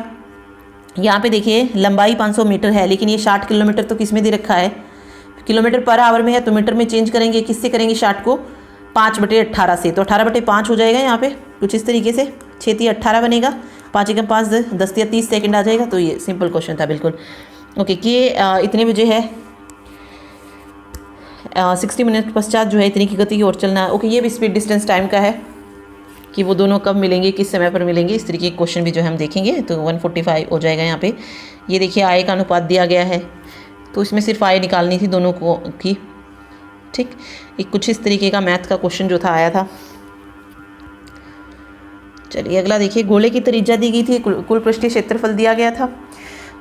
यहाँ पे देखिए लंबाई 500 मीटर है, लेकिन ये 60 किलोमीटर तो किस में दे रखा है, किलोमीटर पर आवर में है, तो मीटर में चेंज करेंगे। किससे करेंगे 60 को, 5/18 से, तो 18/5 हो जाएगा यहाँ पे कुछ इस तरीके से। 6 × 18 बनेगा, 5 × 5 10 या 30 सेकंड आ जाएगा। तो ये सिंपल क्वेश्चन था बिल्कुल। ओके, कि इतने बजे है 60 मिनट के पश्चात जो है इतनी की गति की ओर चलना है। ओके, ये भी स्पीड डिस्टेंस टाइम का है कि वो दोनों कब मिलेंगे, किस समय पर मिलेंगे, इस तरीके के क्वेश्चन भी जो है हम देखेंगे। तो 145 हो जाएगा यहाँ पे। ये देखिए आय का अनुपात दिया गया है, तो इसमें सिर्फ आय निकालनी थी दोनों को की। ठीक, एक कुछ इस तरीके का मैथ का क्वेश्चन जो था आया था। चलिए अगला देखिए, गोले की त्रिज्या दी गई थी, कुल पृष्ठीय क्षेत्रफल दिया गया था।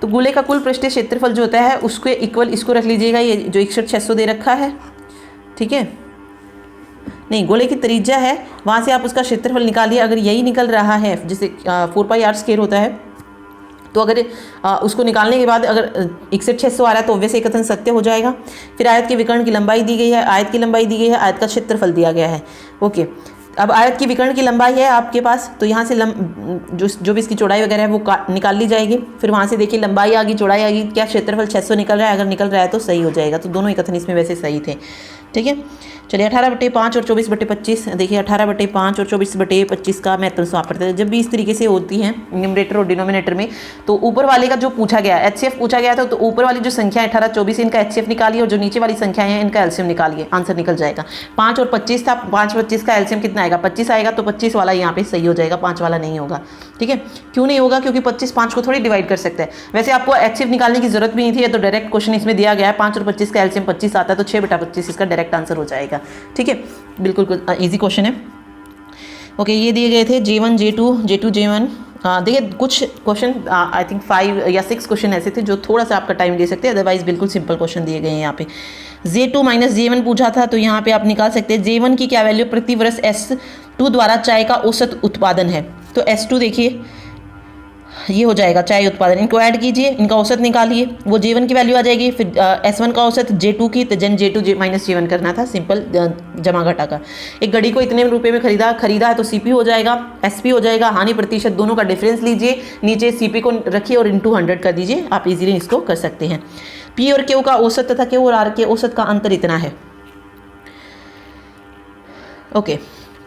तो गोले का कुल पृष्ठीय क्षेत्रफल जो होता है उसके इक्वल इसको रख लीजिएगा, ये जो 61,600 दे रखा है। ठीक है, नहीं गोले की त्रिज्या है, वहाँ से आप उसका क्षेत्रफल निकालिए। अगर यही निकल रहा है, जैसे 4πr स्क्वायर होता है, तो अगर उसको निकालने के बाद अगर 61,600 आ रहा है तो वैसे कथन सत्य हो जाएगा। फिर आयत के विकर्ण की लंबाई दी गई है, आयत की लंबाई दी गई है, आयत का क्षेत्रफल दिया गया है। ओके, अब आयत की विकर्ण की लंबाई है आपके पास, तो यहाँ से जो भी इसकी चौड़ाई वगैरह है वो निकाल ली जाएगी। फिर वहाँ से देखिए लंबाई आ गई, चौड़ाई आ गई, क्या क्षेत्रफल 600 निकल रहा है, अगर निकल रहा है तो सही हो जाएगा। तो दोनों ही कथन इसमें वैसे सही थे। ठीक है, चलिए 18/5 और 24/25 देखिए, 18/5 और 24/25 का महत्व आप करते हैं। जब भी इस तरीके से होती हैं न्यूमरेटर और डिनोमिनेटर में, तो ऊपर वाले का जो पूछा गया HCF पूछा गया था, तो ऊपर वाली जो संख्या है 18, 24 इनका HCF निकालिए, और जो नीचे वाली संख्या है इनका एलसीएम निकालिए, आंसर निकल जाएगा। 5 और 25 था, 5 25 का एलसीएम कितना आएगा, 25 आएगा, तो 25 वाला यहाँ पे सही हो जाएगा, 5 वाला नहीं होगा। ठीक है, क्यों नहीं होगा, क्योंकि 25 5 को थोड़ी डिवाइड कर सकते हैं। वैसे आपको HCF निकालने की जरूरत भी नहीं थी, तो डायरेक्ट क्वेश्चन इसमें दिया गया है। 5 और 25 का एलसीएम 25 आता है, तो 6/25 इसका डायरेक्ट आंसर हो जाएगा। ठीक है, बिल्कुल इजी क्वेश्चन है। ओके, ये दिए गए थे J1 J2 J1। देखिए कुछ क्वेश्चन आई थिंक 5 या 6 क्वेश्चन ऐसे थे जो थोड़ा सा आपका टाइम ले सकते हैं, अदरवाइज बिल्कुल सिंपल क्वेश्चन दिए गए हैं। यहाँ पे J2 - J1 पूछा था, तो यहाँ पे आप निकाल सकते हैं J1 की क्या वैल्यू प्रति वर्ष S2 द्वारा चाय का औसत उत्पादन है। तो S2 देखिए ये हो जाएगा चाय उत्पादन, इनको ऐड कीजिए, इनका औसत निकालिए, वो J1 की वैल्यू आ जाएगी। फिर S1 का औसत J2 की, तो J2 J करना था, सिंपल जमा घटा का। एक घड़ी को इतने रुपए में खरीदा है, तो CP हो जाएगा, SP हो जाएगा, हानि प्रतिशत, दोनों का डिफरेंस लीजिए, नीचे CP को रखिए और × 100 कर दीजिए। आप इजीली इसको कर सकते हैं। P और Q का औसत तथा Q और R के औसत का अंतर इतना है। ओके,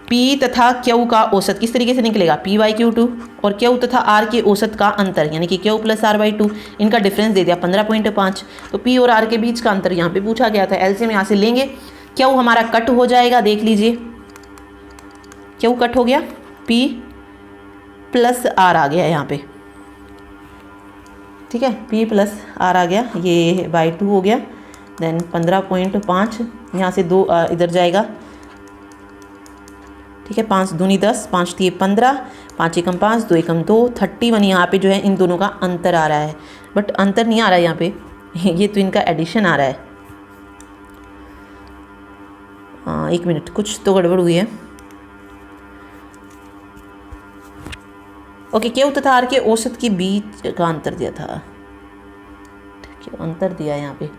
P तथा Q का औसत किस तरीके से निकलेगा, P/Q2, और Q तथा R के औसत का अंतर यानी कि Q + R/2, इनका डिफरेंस दे दिया 15.5। तो P और R के बीच का अंतर यहाँ पे पूछा गया था। एलसीएम यहाँ से लेंगे, Q हमारा कट हो जाएगा, देख लीजिए Q कट हो गया, P + R आ गया यहाँ पे। ठीक है, P + R आ गया, ये /2 हो गया, देन 15.5 यहाँ से 2 इधर जाएगा। ठीक है, 5 दूनी 10, 5 3 15, 5 एकम 5, 2 एकम 2, 31 यहाँ पे जो है इन दोनों का अंतर आ रहा है, बट अंतर नहीं आ रहा है यहाँ पे, ये तो इनका एडिशन आ रहा है। हाँ 1 मिनट, कुछ तो गड़बड़ हुई है। ओके, Q तथा R के औसत के बीच का अंतर दिया था, ठीक है, अंतर दिया है यहाँ पे।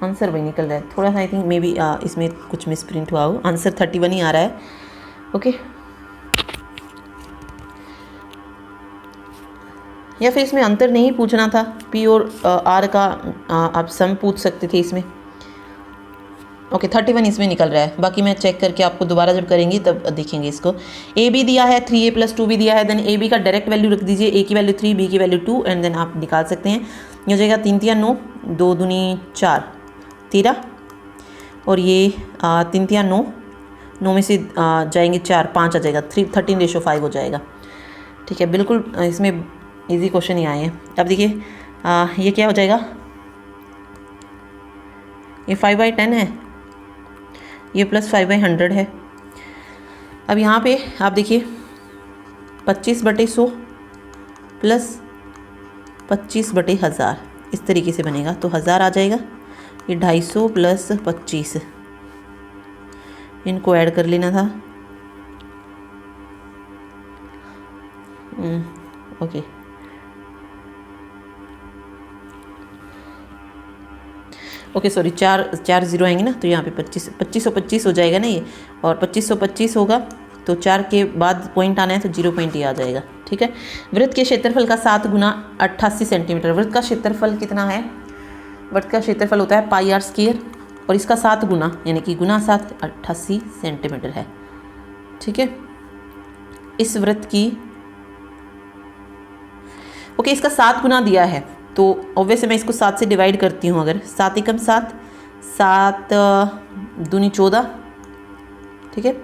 आंसर वही निकल रहा है, थोड़ा सा आई थिंक मे बी इसमें कुछ मिस प्रिंट हुआ हो, आंसर 31 ही आ रहा है। ओके, या फिर इसमें अंतर नहीं पूछना था, P और R का आप सम पूछ सकते थे इसमें। ओके, 31 इसमें निकल रहा है, बाकी मैं चेक करके आपको दोबारा जब करेंगे तब देखेंगे इसको। A भी दिया है, 3A + 2 भी दिया है, देन AB का डायरेक्ट वैल्यू रख दीजिए, A की वैल्यू 3, B की वैल्यू 2, एंड देन आप निकाल सकते हैं। ये हो जाएगा 3 3 9, 2 दूनी 4 13, और ये 3 3 9, 9 में से जाएंगे 4, 5 आ जाएगा, 13:5 हो जाएगा। ठीक है, बिल्कुल इसमें इजी क्वेश्चन ही आए हैं। अब देखिए ये क्या हो जाएगा, ये 5/10 है, ये +5/100 है। अब यहाँ पे आप देखिए 25/100 प्लस 25/1000 इस तरीके से बनेगा, तो 1000 आ जाएगा। ये 250 प्लस 25 इनको ऐड कर लेना था। ओके, ओके सॉरी, चार जीरो आएंगे ना, तो यहाँ पे 2525 हो जाएगा ना ये, और 2525 होगा तो 4 के बाद पॉइंट आना है तो 0 पॉइंट ही आ जाएगा। ठीक है। वृत्त के क्षेत्रफल का 7 गुना 88 सेंटीमीटर। वृत्त का क्षेत्रफल कितना है? वृत्त का क्षेत्रफल होता है πr², और इसका 7 गुना यानी कि गुना 7 88 सेंटीमीटर है। ठीक है। इस वृत्त की ओके, इसका 7 गुना दिया है, तो ऑब्वियसली मैं इसको 7 से डिवाइड करती हूँ। अगर 7 एकम 7, 7 दूनी 14, ठीक है,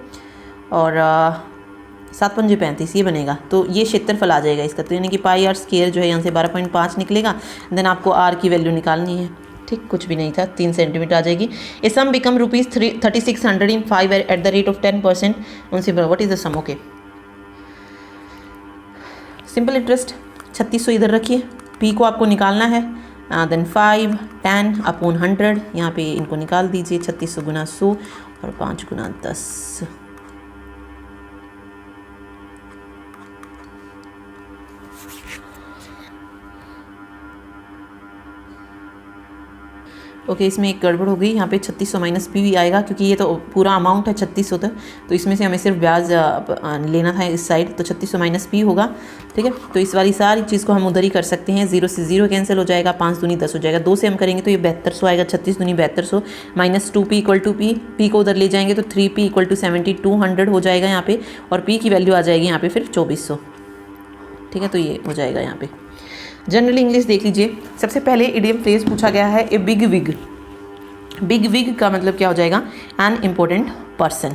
और 7 पंजे 35 ये बनेगा। तो ये क्षेत्रफल आ जाएगा इसका, तो यानी कि πr² जो है यहाँ से 12.5 निकलेगा। देन आपको r की वैल्यू निकालनी है। ठीक, कुछ भी नहीं था, 3 सेंटीमीटर आ जाएगी। A sum become ₹3600 in 5 at the rate of 10%। उनसे what is the sum? Okay, simple interest 3600 इधर रखिए, p को आपको निकालना है। देन 5 10 अपॉन 100, यहाँ पे इनको निकाल दीजिए। 3600 गुना 100 और 5 गुना 10। ओके, इसमें एक गड़बड़ हो गई। यहाँ पे 3600 माइनस पी भी आएगा, क्योंकि ये तो पूरा अमाउंट है 3600 तक, तो इसमें से हमें सिर्फ ब्याज लेना था इस साइड, तो 3600 माइनस पी होगा। ठीक है, तो इस वाली सारी चीज़ को हम उधर ही कर सकते हैं। 0 से 0 कैंसिल हो जाएगा, 5 दूनी 10 हो जाएगा। 2 से हम करेंगे तो ये 7200 आएगा। 36 दूनी 7200 minus 2p equal to p, p को उधर ले जाएंगे तो 3p इक्वल टू 7200 हो जाएगा यहाँ पे, और p की वैल्यू आ जाएगी यहाँ पे फिर 2400। ठीक है, तो ये हो जाएगा यहाँ पे। जनरल इंग्लिश देख लीजिए। सबसे पहले इडियम फ्रेज पूछा गया है, a big wig. Big wig का मतलब क्या हो जाएगा? An important person.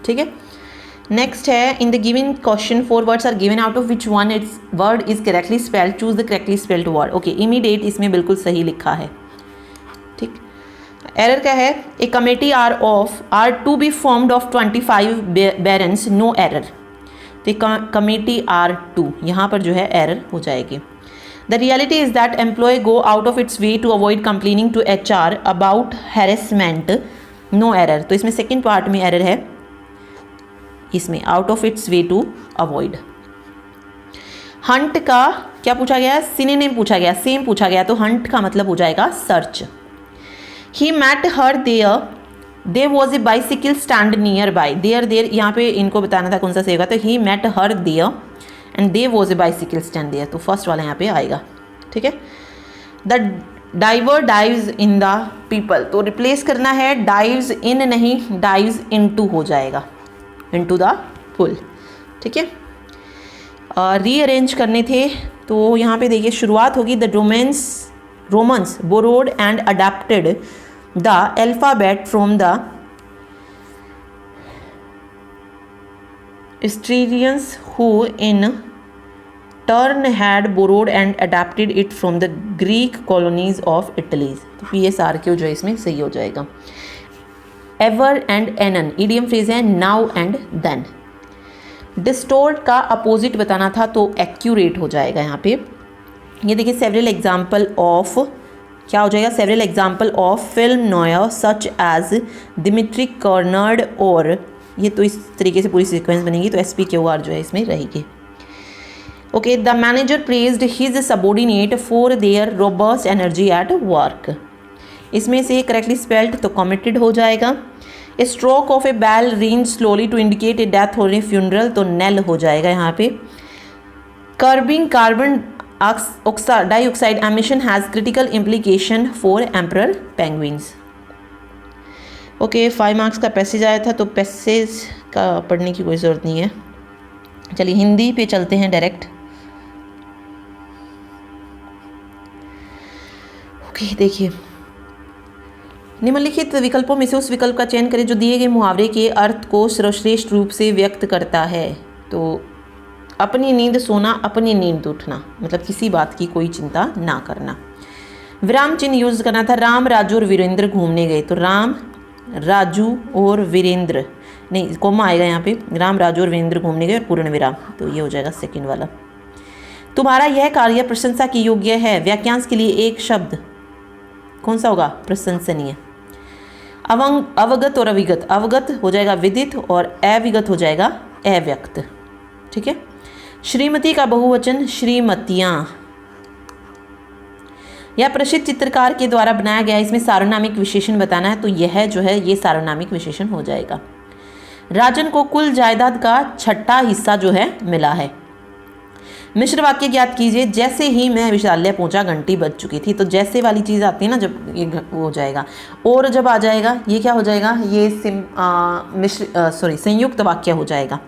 ठीक है। नेक्स्ट है, in the given question 4 words are given, out of which one its word is correctly spelled, choose the correctly spelled word. Okay, immediate इसमें बिल्कुल सही लिखा है। ठीक। एरर क्या है? A committee are to be formed of 25 barons, no error. तो committee are 2 यहाँ पर जो है एरर हो जाएगी। The reality is that employee go out of its way to avoid complaining to HR about harassment, no error। तो इसमें second part में एरर है, इसमें out of its way to avoid। Hunt का क्या पूछा गया? सिनोनिम पूछा गया, सेम पूछा गया, तो हंट का मतलब हो जाएगा search. He met her there, there was a bicycle stand nearby। there यहाँ पे इनको बताना था कौन सा सही होगा, तो he met her there and there was a bicycle stand there, तो फर्स्ट वाला यहाँ पे आएगा। ठीक है। The diver dives in the people, तो रिप्लेस करना है, डाइव्स इन नहीं, डाइव्स इनटू हो जाएगा, इनटू द पुल। ठीक है। रीअरेंज करने थे, तो यहाँ पे देखिए शुरुआत होगी, the Romans borrowed and adapted the alphabet from the Assyrians who in turn had borrowed and adapted it from the Greek colonies of Italy। तो PSRQ जो है इसमें सही हो जाएगा। Ever and anon idiom phrase है, now and then। Distort का opposite बताना था, तो accurate हो जाएगा यहाँ पे। ये देखिए several example of क्या हो जाएगा? several example of film noir such as Dimitri Cornard, और ये तो इस तरीके से पूरी सीक्वेंस बनेगी, तो SPQR जो है इसमें रहेगी। Okay, the manager praised his subordinate for their robust energy at work. इसमें से करेक्टली स्पेल्ड तो कमिटेड हो जाएगा। A stroke of a bell ring slowly to indicate a death और ए फ्यूनरल, तो नेल हो जाएगा यहाँ पे। Curbing carbon dioxide emission has critical implication for emperor penguins. Okay, 5 marks का पैसेज आया था, तो पैसेज का पढ़ने की कोई ज़रूरत नहीं है। चलिए हिंदी पे चलते हैं डायरेक्ट। ओके, देखिए, निम्नलिखित विकल्पों में से उस विकल्प का चयन करें जो दिए गए मुहावरे के अर्थ को सर्वश्रेष्ठ रूप से व्यक्त करता है। तो अपनी नींद सोना, अपनी नींद उठना, मतलब किसी बात की कोई चिंता ना करना। विराम चिन्ह यूज करना था, राम राजू और वीरेंद्र घूमने गए, तो राम राजू और वीरेंद्र, नहीं कोमा आएगा यहाँ पे, राम राजू और वीरेंद्र घूमने गए और पूर्ण विराम, तो ये हो जाएगा सेकंड वाला। तुम्हारा यह कार्य प्रशंसा के योग्य है, वाक्यांश के लिए एक शब्द कौन सा होगा? प्रशंसनीय। अवगत और अविगत, अवगत हो जाएगा विदित और अविगत हो जाएगा अव्यक्त। ठीक है। श्रीमती का बहुवचन श्रीमतियां। यह प्रसिद्ध चित्रकार के द्वारा बनाया गया, इसमें सार्वनामिक विशेषण बताना है, तो यह जो है ये सार्वनामिक विशेषण हो जाएगा। राजन को कुल जायदाद का 6वां हिस्सा जो है मिला है। मिश्र वाक्य ज्ञात कीजिए। जैसे ही मैं विद्यालय पहुंचा घंटी बज चुकी थी, तो जैसे वाली चीज़ आती है ना जब ये वो हो जाएगा, और जब आ जाएगा ये क्या हो जाएगा? ये संयुक्त वाक्य हो जाएगा।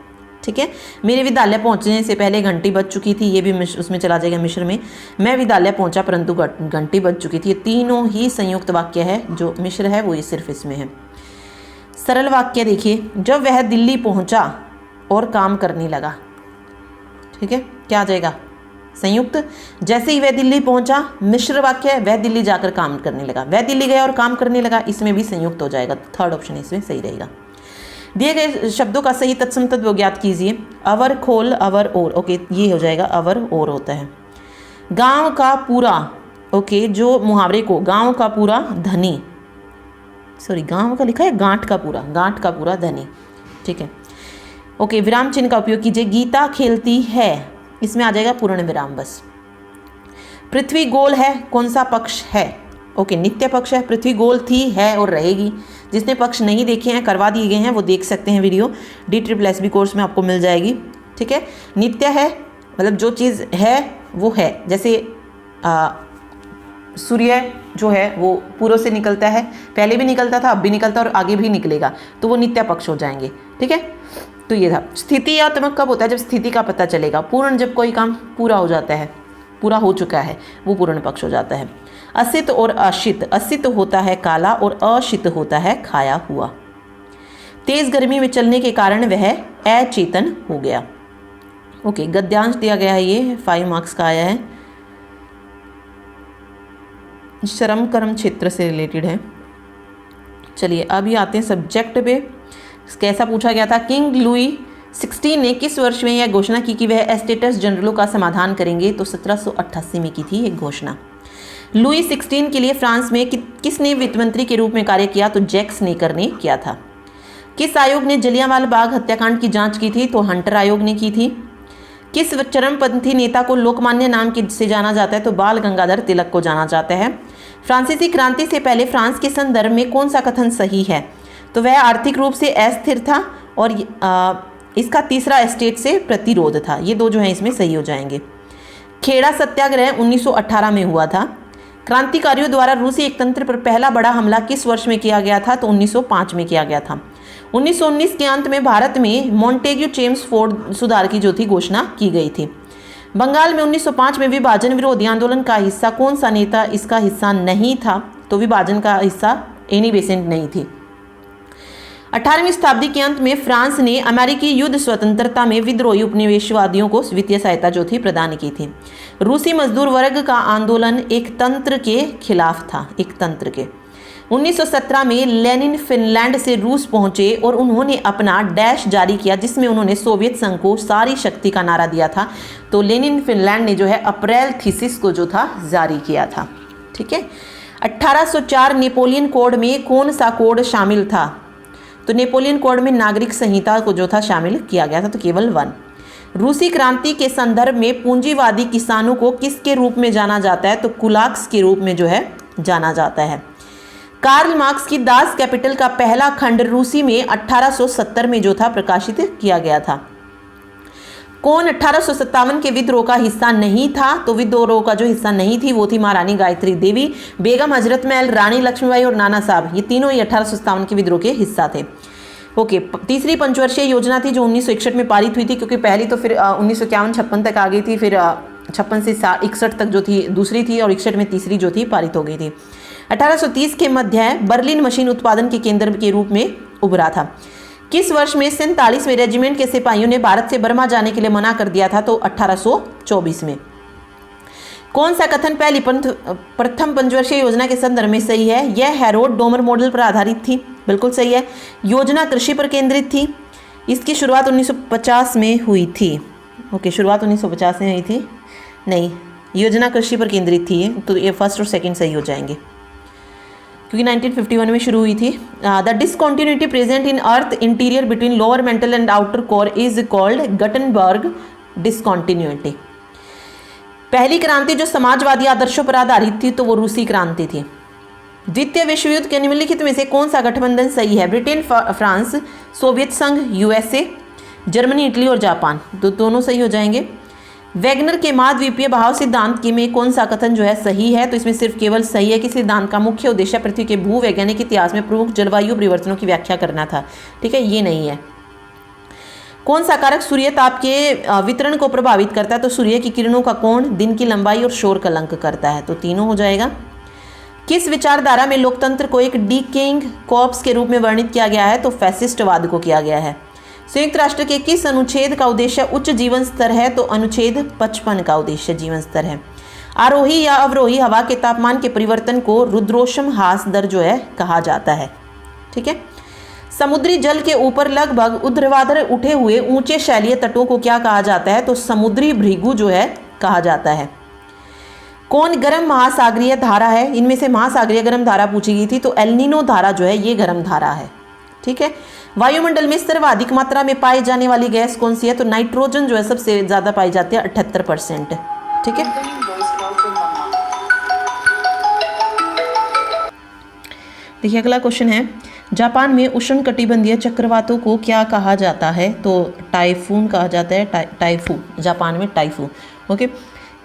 ठीक है। मेरे विद्यालय पहुंचने से पहले घंटी बज चुकी थी, ये भी उसमें चला जाएगा मिश्र में। मैं विद्यालय पहुंचा परंतु घंटी बज चुकी थी, ये तीनों ही संयुक्त वाक्य है। जो मिश्र है वो ये सिर्फ इसमें है। सरल वाक्य देखिए, जब वह दिल्ली पहुंचा और काम करने लगा। ठीक है, क्या आ जाएगा? संयुक्त। जैसे ही वह दिल्ली पहुंचा, मिश्र वाक्य है, वह दिल्ली जाकर काम करने लगा। वह दिल्ली गया और काम करने लगा, इसमें भी संयुक्त हो जाएगा। थर्ड ऑप्शन इसमें सही रहेगा। दिए गए शब्दों का सही तत्सम तत्व ज्ञात कीजिए। अवर, खोल, अवर, और। ओके, ये हो जाएगा अवर और होता है। गांव का पूरा, ओके, जो मुहावरे को गांव का पूरा धनी, सॉरी गांव का लिखा है गांठ का पूरा, गांठ का पूरा धनी। ठीक है। ओके, विराम चिन्ह का उपयोग कीजिए। गीता खेलती है, इसमें आ जाएगा पूर्ण विराम बस। पृथ्वी गोल है, कौन सा पक्ष है? ओके, नित्य पक्ष है। पृथ्वी गोल थी, है और रहेगी। जिसने पक्ष नहीं देखे हैं, करवा दिए गए हैं, वो देख सकते हैं वीडियो, DSSB कोर्स में आपको मिल जाएगी। ठीक है। नित्य है मतलब जो चीज़ है वो है। जैसे सूर्य जो है वो पूर्व से निकलता है, पहले भी निकलता था, अब भी निकलता और आगे भी निकलेगा, तो वो नित्य पक्ष हो जाएंगे। ठीक है। तो ये था। स्थितियात्मक कब होता है? जब स्थिति का पता चलेगा। पूर्ण, जब कोई काम पूरा हो जाता है, पूरा हो चुका है, वो पूर्ण पक्ष हो जाता है। असित और अशित, असित होता है काला और अशित होता है खाया हुआ। तेज गर्मी में चलने के कारण वह अचेतन हो गया। ओके, गद्यांश दिया गया है, ये 5 मार्क्स का आया है, श्रम कर्म क्षेत्र से रिलेटेड है। चलिए अभी आते हैं सब्जेक्ट पे। कैसा पूछा गया था? किंग लुई 16 ने किस वर्ष में यह घोषणा की कि वह स्टेटस जनरलों का समाधान करेंगे? तो 1788 में की थी एक घोषणा। लुई 16 के लिए फ्रांस में किसने वित्त मंत्री के रूप में कार्य किया? तो जैक्स नेकर ने किया था। किस आयोग ने जलियांवाला बाग हत्याकांड की जांच की थी? तो हंटर आयोग ने की थी। किस चरमपंथी नेता को लोकमान्य नाम से जाना जाता है? तो बाल गंगाधर तिलक को जाना जाता है। फ्रांसीसी क्रांति से पहले फ्रांस के संदर्भ में कौन सा कथन सही है? तो वह आर्थिक रूप से अस्थिर था और इसका तीसरा स्टेट से प्रतिरोध था। ये दो जो है इसमें सही हो जाएंगे। खेड़ा सत्याग्रह 1918 में हुआ था। क्रांतिकारियों द्वारा रूसी एकतंत्र पर पहला बड़ा हमला किस वर्ष में किया गया था? तो 1905 में किया गया था। 1919 के अंत में भारत में मॉन्टेग्यू चेम्सफोर्ड सुधार की जो थी घोषणा की गई थी। बंगाल में 1905 में विभाजन विरोधी आंदोलन का हिस्सा कौन सा नेता इसका हिस्सा नहीं था? तो विभाजन का हिस्सा एनी बेसेंट नहीं थी। 18वीं शताब्दी के अंत में फ्रांस ने अमेरिकी युद्ध स्वतंत्रता में विद्रोही उपनिवेशवादियों को वित्तीय सहायता जो थी प्रदान की थी। रूसी मजदूर वर्ग का आंदोलन एक तंत्र के खिलाफ था, एक तंत्र के। 1917 में लेनिन फिनलैंड से रूस पहुंचे और उन्होंने अपना डैश जारी किया, जिसमें उन्होंने सोवियत संघ को सारी शक्ति का नारा दिया था। तो लेनिन फिनलैंड ने जो है अप्रैल थीसिस को जो था जारी किया था। ठीक है। 1804 नेपोलियन कोड में कौन सा कोड शामिल था? तो नेपोलियन कोड में नागरिक संहिता को जो था शामिल किया गया था, तो केवल 1। रूसी क्रांति के संदर्भ में पूंजीवादी किसानों को किसके रूप में जाना जाता है? तो कुलाक्स के रूप में जो है जाना जाता है। कार्ल मार्क्स की दास कैपिटल का पहला खंड रूसी में 1870 में जो था प्रकाशित किया गया था। कौन 1857 के विद्रोह का हिस्सा नहीं था? तो विद्रोह का जो हिस्सा नहीं थी वो थी महारानी गायत्री देवी, बेगम हजरत महल, रानी लक्ष्मीबाई और नाना साहब। ये तीनों ही 1857 के विद्रोह के हिस्सा थे। ओके, तीसरी पंचवर्षीय योजना थी जो 1961 में पारित हुई थी, क्योंकि पहली तो फिर 1951-56 तक आ गई थी, फिर 56 से 61 तक जो थी दूसरी थी और 61 में तीसरी जो थी पारित हो गई थी। 1830 के मध्य बर्लिन मशीन उत्पादन के केंद्र के रूप में उभरा था। किस वर्ष में 47वें रेजिमेंट के सिपाहियों ने भारत से बर्मा जाने के लिए मना कर दिया था? तो 1824 में। कौन सा कथन पहली प्रथम पंचवर्षीय योजना के संदर्भ में सही है? यह हैरोड डोमर मॉडल पर आधारित थी, बिल्कुल सही है। योजना कृषि पर केंद्रित थी, इसकी शुरुआत 1950 में हुई थी। ओके, शुरुआत 1950 में हुई थी, नहीं, योजना कृषि पर केंद्रित थी, तो ये फर्स्ट और सेकंड सही हो जाएंगे क्योंकि 1951 में शुरू हुई थी। The discontinuity present in earth interior between lower mental and outer core is called Gutenberg discontinuity. पहली क्रांति जो समाजवादी आदर्शों पर आधारित थी तो वो रूसी क्रांति थी। द्वितीय विश्व युद्ध के निम्नलिखित में से कौन सा गठबंधन सही है? ब्रिटेन, फ्रांस, सोवियत संघ, यूएसए, जर्मनी, इटली और जापान, तो दोनों सही हो जाएंगे। वैगनर के महाद्वीपीय भाव सिद्धांत के में कौन सा कथन जो है सही है? तो इसमें सिर्फ केवल सही है कि सिद्धांत का मुख्य उद्देश्य पृथ्वी के भूवैज्ञानिक इतिहास में प्रमुख जलवायु परिवर्तनों की व्याख्या करना था। ठीक है, ये नहीं है। कौन सा कारक सूर्य ताप के वितरण को प्रभावित करता है? तो सूर्य की किरणों का कोण, दिन की लंबाई और शोर का अंक करता है, तो तीनों हो जाएगा। किस विचारधारा में लोकतंत्र को एक डीकेइंग कॉर्प्स के रूप में वर्णित किया गया है? तो फैसिस्टवाद को किया गया है। संयुक्त राष्ट्र के किस अनुच्छेद का उद्देश्य उच्च जीवन स्तर है? तो अनुच्छेद 55 का उद्देश्य जीवन स्तर है। आरोही या अवरोही हवा के तापमान के परिवर्तन को रुद्रोष्म ह्रास दर जो है कहा जाता है। ठीक है। समुद्री जल के ऊपर लगभग ऊर्ध्वाधर उठे हुए ऊंचे शैलीय तटों को क्या कहा जाता है? तो समुद्री भृगु जो है कहा जाता है। कौन गर्म महासागरीय धारा है? इनमें से महासागरीय गर्म धारा पूछी गई थी, तो एल नीनो धारा जो है ये गर्म धारा है। ठीक है। वायुमंडल में सर्वाधिक मात्रा में पाई जाने वाली गैस कौन सी है? तो नाइट्रोजन जो है सबसे ज्यादा पाई जाती है, 78%। ठीक है। देखिए अगला क्वेश्चन है, जापान में उष्णकटिबंधीय चक्रवातों को क्या कहा जाता है? तो टाइफून कहा जाता है, टाइफू, जापान में टाइफू। ओके।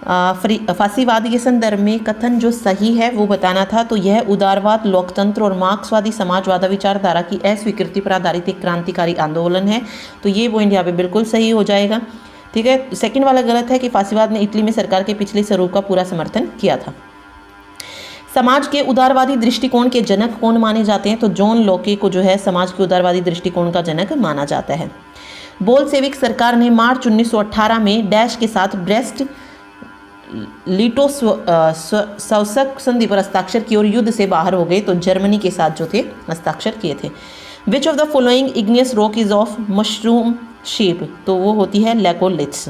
फासीवाद के संदर्भ में कथन जो सही है वो बताना था, तो यह उदारवाद, लोकतंत्र और मार्क्सवादी समाजवाद विचारधारा की अस्वीकृति पर आधारित एक क्रांतिकारी आंदोलन है, तो ये पॉइंट यहाँ पे बिल्कुल सही हो जाएगा। ठीक है। सेकंड वाला गलत है कि फासीवाद ने इटली में सरकार के पिछले स्वरूप का पूरा समर्थन किया था। समाज के उदारवादी दृष्टिकोण के जनक कौन माने जाते हैं? तो जॉन लॉके को जो है समाज के उदारवादी दृष्टिकोण का जनक माना जाता है। बोल्शेविक सरकार ने मार्च 1918 में डैश के साथ ब्रेस्ट लिटोस्वसक संधि पर हस्ताक्षर की और युद्ध से बाहर हो गए, तो जर्मनी के साथ जो थे हस्ताक्षर किए थे। Which of the following igneous rock is of mushroom shape? तो वो होती है लैकोलिथ्स।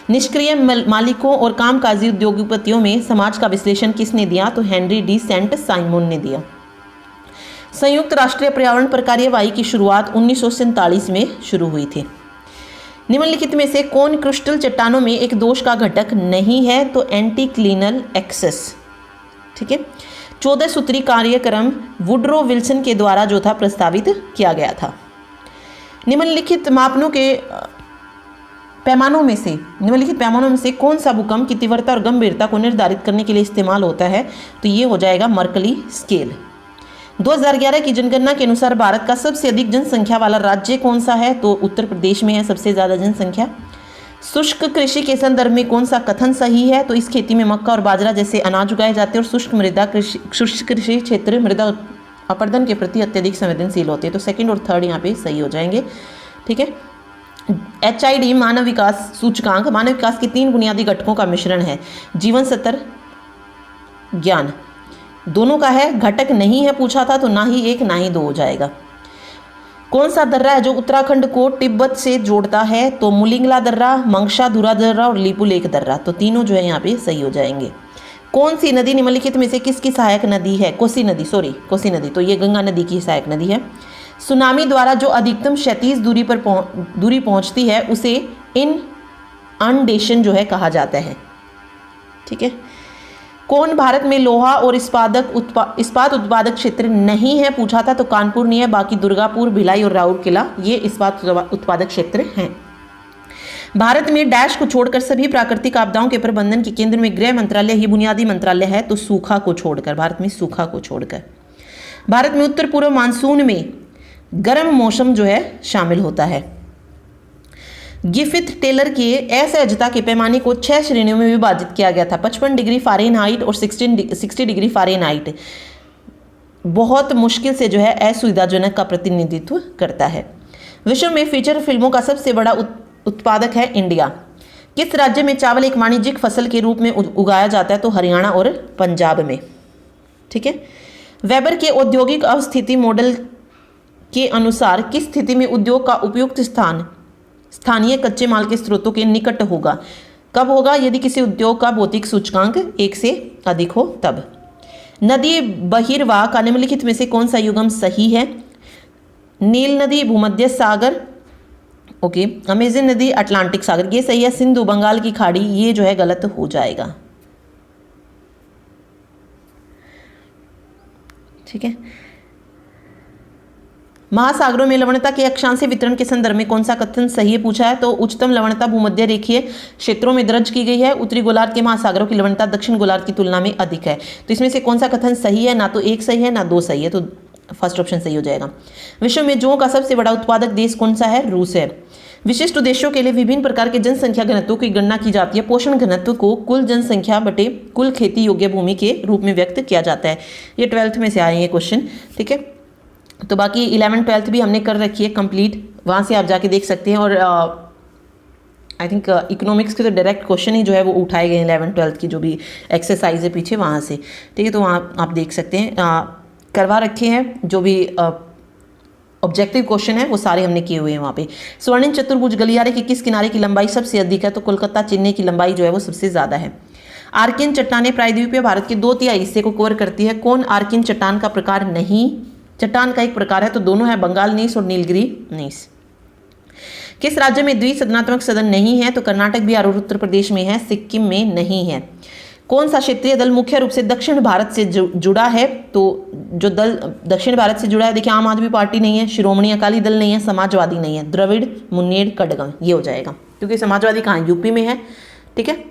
निष्क्रिय मालिकों और कामकाजी उद्योगपतियों में समाज का विश्लेषण किसने दिया? तो हेनरी डी सेंट साइमन ने दिया। संयुक्त राष्ट्रीय पर्यावरण पर कार्यवाही की शुरुआत 1947 में शुरू हुई थी। निम्नलिखित में से कौन क्रिस्टल चट्टानों में एक दोष का घटक नहीं है? तो एंटीक्लिनल एक्सेस। ठीक है। 14 सूत्री कार्यक्रम वुडरो विल्सन के द्वारा जो था प्रस्तावित किया गया था। निम्नलिखित पैमानों में से कौन सा भूकंप की तीव्रता और गंभीरता को निर्धारित करने के लिए इस्तेमाल होता है? तो ये हो जाएगा मर्कली स्केल। 2011 की जनगणना के अनुसार भारत का सबसे अधिक जनसंख्या वाला राज्य कौन सा है? तो उत्तर प्रदेश में है सबसे ज़्यादा जनसंख्या। शुष्क कृषि के संदर्भ में कौन सा कथन सही है? तो इस खेती में मक्का और बाजरा जैसे अनाज उगाए जाते हैं और शुष्क कृषि क्षेत्र मृदा अपर्दन के प्रति अत्यधिक संवेदनशील होते हैं, तो सेकंड और थर्ड यहाँ पे सही हो जाएंगे। ठीक है। HID मानव विकास सूचकांक मानव विकास के 3 बुनियादी घटकों का मिश्रण है। जीवन स्तर, ज्ञान, दोनों का है। घटक नहीं है पूछा था, तो ना ही 1 ना ही 2 हो जाएगा। कौन सा दर्रा है जो उत्तराखंड को तिब्बत से जोड़ता है? तो मुलिंगला दर्रा, मंगशाधुरा दर्रा और लिपुलेख दर्रा, तो तीनों जो है यहाँ पे सही हो जाएंगे। कौन सी नदी निम्नलिखित में से किसकी सहायक नदी है? कोसी नदी, तो ये गंगा नदी की सहायक नदी है। सुनामी द्वारा जो अधिकतम क्षैतिज दूरी पहुंचती है उसे इनअंडेशन जो है कहा जाता है। ठीक है। कौन भारत में लोहा और इस्पात उत्पादक क्षेत्र नहीं है पूछा था? तो कानपुर नहीं है, बाकी दुर्गापुर, भिलाई और राउरकेला ये इस्पात उत्पादक क्षेत्र हैं। भारत में डैश को छोड़कर सभी प्राकृतिक आपदाओं के प्रबंधन के केंद्र में गृह मंत्रालय ही बुनियादी मंत्रालय है, तो सूखा को छोड़कर, भारत में सूखा को छोड़कर। भारत में उत्तर पूर्व मानसून में गर्म मौसम जो है शामिल होता है। गिफिथ टेलर के असहजता के पैमाने को 6 श्रेणियों में विभाजित किया गया था, 55 डिग्री फ़ारेनहाइट और 60 डिग्री फ़ारेनहाइट। बहुत मुश्किल से जो है असुविधाजनक का प्रतिनिधित्व करता है। विश्व में फीचर फिल्मों का सबसे बड़ा उत्पादक है इंडिया। किस राज्य में चावल एक वाणिज्यिक फसल के रूप में उगाया जाता है? तो हरियाणा और पंजाब में। ठीक है। वेबर के औद्योगिक अवस्थिति मॉडल के अनुसार किस स्थिति में उद्योग का उपयुक्त स्थान स्थानीय कच्चे माल के स्रोतों के निकट होगा? कब होगा? यदि किसी उद्योग का भौतिक सूचकांक 1 से अधिक हो तब। नदी बहिर्वाह का निम्नलिखित में से कौन सा युग्म सही है? नील नदी, भूमध्य सागर, ओके, अमेजन नदी, अटलांटिक सागर, ये सही है। सिंधु, बंगाल की खाड़ी, ये जो है गलत हो जाएगा। ठीक है। महासागरों में लवणता के अक्षांशीय वितरण के संदर्भ में कौन सा कथन सही है पूछा है? तो उच्चतम लवणता भूमध्य रेखीय क्षेत्रों में दर्ज की गई है। उत्तरी गोलार्ध के महासागरों की लवणता दक्षिण गोलार्ध की तुलना में अधिक है। तो इसमें से कौन सा कथन सही है? ना तो 1 सही है ना 2 सही है, तो फर्स्ट ऑप्शन सही हो जाएगा। विश्व में जौ का सबसे बड़ा उत्पादक देश कौन सा है? रूस है। विशिष्ट उद्देश्यों के लिए विभिन्न प्रकार के जनसंख्या घनत्व की गणना की जाती है। पोषण घनत्व को कुल जनसंख्या बटे कुल खेती योग्य भूमि के रूप में व्यक्त किया जाता है। ये 12th में से आए हैं क्वेश्चन। ठीक है। तो बाकी 11th 12th भी हमने कर रखी है कंप्लीट, वहाँ से आप जाके देख सकते हैं। और आई थिंक इकोनॉमिक्स के तो डायरेक्ट क्वेश्चन ही जो है वो उठाए गए हैं 11th 12th की जो भी एक्सरसाइज है पीछे वहाँ से। ठीक है। तो वहाँ आप देख सकते हैं, करवा रखे हैं जो भी ऑब्जेक्टिव क्वेश्चन है वो सारे हमने किए हुए हैं वहाँ पे। स्वर्णिम चतुर्भुज गलियारे के किस किनारे की लंबाई सबसे अधिक है? तो कोलकाता चेन्नई की लंबाई जो है वो सबसे ज़्यादा है। आर्किन चट्टानें प्रायद्वीपीय भारत के 2/3 हिस्से को कवर करती है। कौन आर्किन चट्टान का प्रकार नहीं? चट्टान का एक प्रकार है, तो दोनों है, बंगाल नीस और नीलगिरी नीस। किस राज्य में द्विसदनात्मक सदन नहीं है? तो कर्नाटक, बिहार और उत्तर प्रदेश में है, सिक्किम में नहीं है। कौन सा क्षेत्रीय दल मुख्य रूप से दक्षिण भारत से जुड़ा है? तो जो दल दक्षिण भारत से जुड़ा है, देखिए, आम आदमी पार्टी नहीं है, शिरोमणि अकाली दल नहीं है, समाजवादी नहीं है, द्रविड़ मुन्नेर कड़गम, ये हो जाएगा। क्योंकि समाजवादी कहाँ? यूपी में है। ठीक है।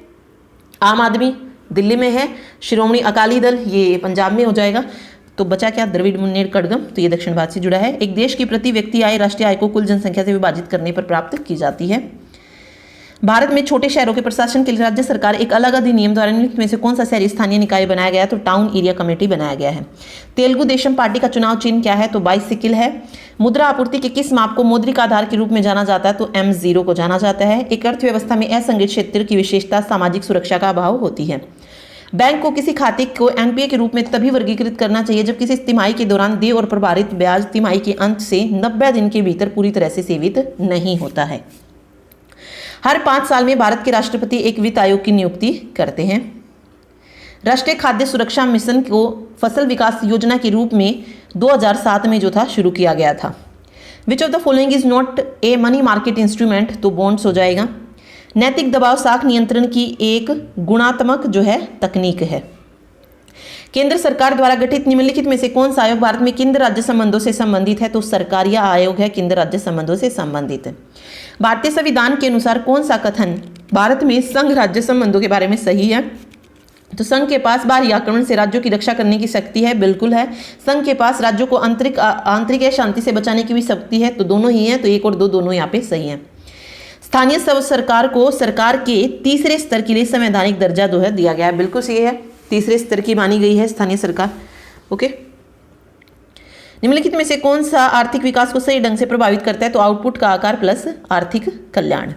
आम आदमी दिल्ली में है, शिरोमणि अकाली दल ये पंजाब में हो जाएगा। तो बचा क्या? द्रविड़ मुन्नेर कड़गम, तो ये दक्षिण भारत से जुड़ा है। एक देश की प्रति व्यक्ति आय राष्ट्रीय आय को कुल जनसंख्या से विभाजित करने पर प्राप्त की जाती है। भारत में छोटे शहरों के प्रशासन के लिए राज्य सरकार एक अलग अधिनियम द्वारा निम्नलिखित में से कौन सा शहरी स्थानीय निकाय बनाया गया है? तो टाउन एरिया कमेटी बनाया गया है। तेलुगु देशम पार्टी का चुनाव चिन्ह क्या है? तो बाइसिकल है। मुद्रा आपूर्ति के किस माप को मौद्रिक आधार के रूप में जाना जाता है? तो M0 को जाना जाता है। एक अर्थव्यवस्था में असंगठित क्षेत्र की विशेषता सामाजिक सुरक्षा का अभाव होती है। बैंक को किसी खाते को एनपीए के रूप में तभी वर्गीकृत करना चाहिए जब किसी तिमाही के दौरान देय और प्रभारित ब्याज तिमाही के अंत से 90 दिन के भीतर पूरी तरह से सेवित नहीं होता है। हर 5 साल में भारत के राष्ट्रपति एक वित्त आयोग की नियुक्ति करते हैं। राष्ट्रीय खाद्य सुरक्षा मिशन को फसल विकास योजना के रूप में 2007 में जो था शुरू किया गया था। Which of the following is not a money market instrument? तो बॉन्ड्स हो जाएगा। नैतिक दबाव साख नियंत्रण की एक गुणात्मक जो है तकनीक है। केंद्र सरकार द्वारा गठित निम्नलिखित में से कौन सा आयोग भारत में केंद्र राज्य संबंधों से संबंधित है? तो सरकारिया आयोग है, केंद्र राज्य संबंधों से संबंधित है। भारतीय संविधान के अनुसार कौन सा कथन भारत में संघ राज्य संबंधों के बारे में सही है? तो संघ के पास बाहरी आक्रमण से राज्यों की रक्षा करने की शक्ति है, बिल्कुल है। संघ के पास राज्यों को आंतरिक या शांति से बचाने की भी शक्ति है, तो दोनों ही है। तो 1 और 2 दोनों यहाँ पे सही है। स्थानीय सरकार को सरकार के तीसरे स्तर के लिए संवैधानिक दर्जा जो है दिया गया है, बिल्कुल सही है, तीसरे स्तर की मानी गई है स्थानीय सरकार। ओके। निम्नलिखित में से कौन सा आर्थिक विकास को सही ढंग से प्रभावित करता है? तो आउटपुट का आकार प्लस आर्थिक कल्याण।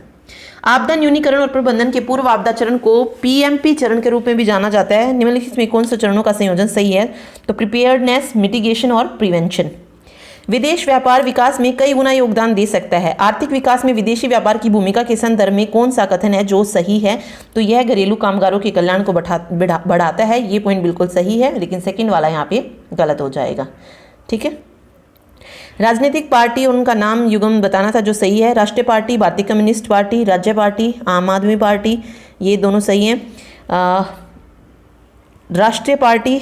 आपदा न्यूनीकरण और प्रबंधन के पूर्व आपदा चरण को पीएमपी चरण के रूप में भी जाना जाता है। निम्नलिखित में कौन सा चरणों का संयोजन सही है? तो प्रिपेयर्डनेस, मिटिगेशन और प्रिवेंशन। विदेश व्यापार विकास में कई गुना योगदान दे सकता है। आर्थिक विकास में विदेशी व्यापार की भूमिका के संदर्भ में कौन सा कथन है जो सही है? तो यह घरेलू कामगारों के कल्याण को बढ़ाता है, ये पॉइंट बिल्कुल सही है, लेकिन सेकंड वाला यहाँ पे गलत हो जाएगा। ठीक है। राजनीतिक पार्टी और उनका नाम युग्म बताना था जो सही है। राष्ट्रीय पार्टी, भारतीय कम्युनिस्ट पार्टी, राज्य पार्टी, आम आदमी पार्टी, ये दोनों सही हैं। राष्ट्रीय पार्टी,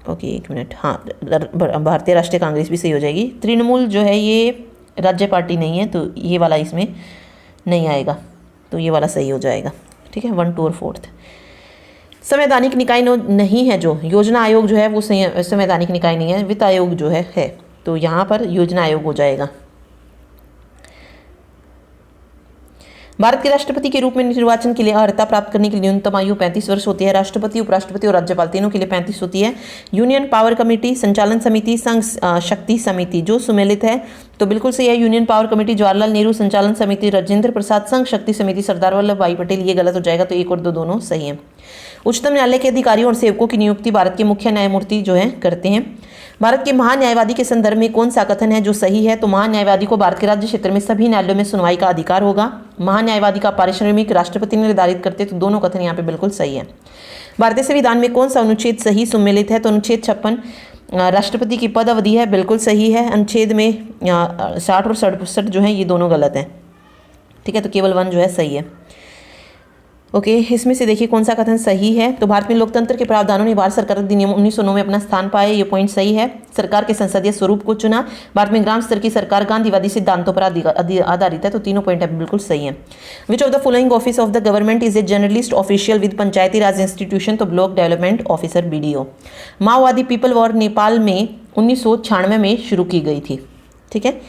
ओके, 1 मिनट, हाँ, भारतीय राष्ट्रीय कांग्रेस भी सही हो जाएगी। तृणमूल जो है ये राज्य पार्टी नहीं है, तो ये वाला इसमें नहीं आएगा, तो ये वाला सही हो जाएगा। ठीक है। 1, 2 और 4th। संवैधानिक निकाय नहीं है जो योजना आयोग जो है वो संवैधानिक निकाय नहीं है, वित्त आयोग जो है, तो यहाँ पर योजना आयोग हो जाएगा। भारत के राष्ट्रपति के रूप में निर्वाचन के लिए अर्हता प्राप्त करने के लिए न्यूनतम आयु 35 वर्ष होती है। राष्ट्रपति, उपराष्ट्रपति और राज्यपाल तीनों के लिए 35 होती है। यूनियन पावर कमेटी, संचालन समिति, संघ शक्ति समिति जो सुमेलित है तो बिल्कुल सही है। Union power committee Jawaharlal Nehru, संचालन समिति राजेंद्र प्रसाद, संघ शक्ति समिति सरदार वल्लभ भाई पटेल, ये गलत हो जाएगा, तो 1 और 2 दोनों सही है। उच्चतम न्यायालय के अधिकारियों और सेवकों की नियुक्ति भारत के मुख्य न्यायमूर्ति जो है करते हैं। भारत के महान्यायवादी के संदर्भ में कौन सा कथन है जो सही है? तो महान्यायवादी को भारत के राज्य क्षेत्र में सभी न्यायालयों में सुनवाई का अधिकार होगा। महान्यायवादी का पारिश्रमिक राष्ट्रपति निर्धारित करते, तो दोनों कथन यहाँ पे बिल्कुल सही है। भारतीय संविधान में कौन सा अनुच्छेद सही सुमेलित है? तो अनुच्छेद 56 राष्ट्रपति की पद अवधि है, बिल्कुल सही है। अनुच्छेद में 60 और 67 जो है ये दोनों गलत हैं, ठीक है, तो केवल 1 जो है सही है। ओके, इसमें से देखिए कौन सा कथन सही है। तो भारत में लोकतंत्र के प्रावधानों ने भारत सरकार अधिनियम 1909 में अपना स्थान पाया, ये पॉइंट सही है। सरकार के संसदीय स्वरूप को चुना। भारत में ग्राम स्तर की सरकार गांधीवादी सिद्धांतों पर आधारित है, तो तीनों पॉइंट बिल्कुल सही है। Which of the following office of the government is a journalist official with Panchayati Raj institution? तो ब्लॉक डेवलपमेंट ऑफिसर, BDO। माओवादी पीपल वॉर नेपाल में 1996 में शुरू की गई थी, ठीक है।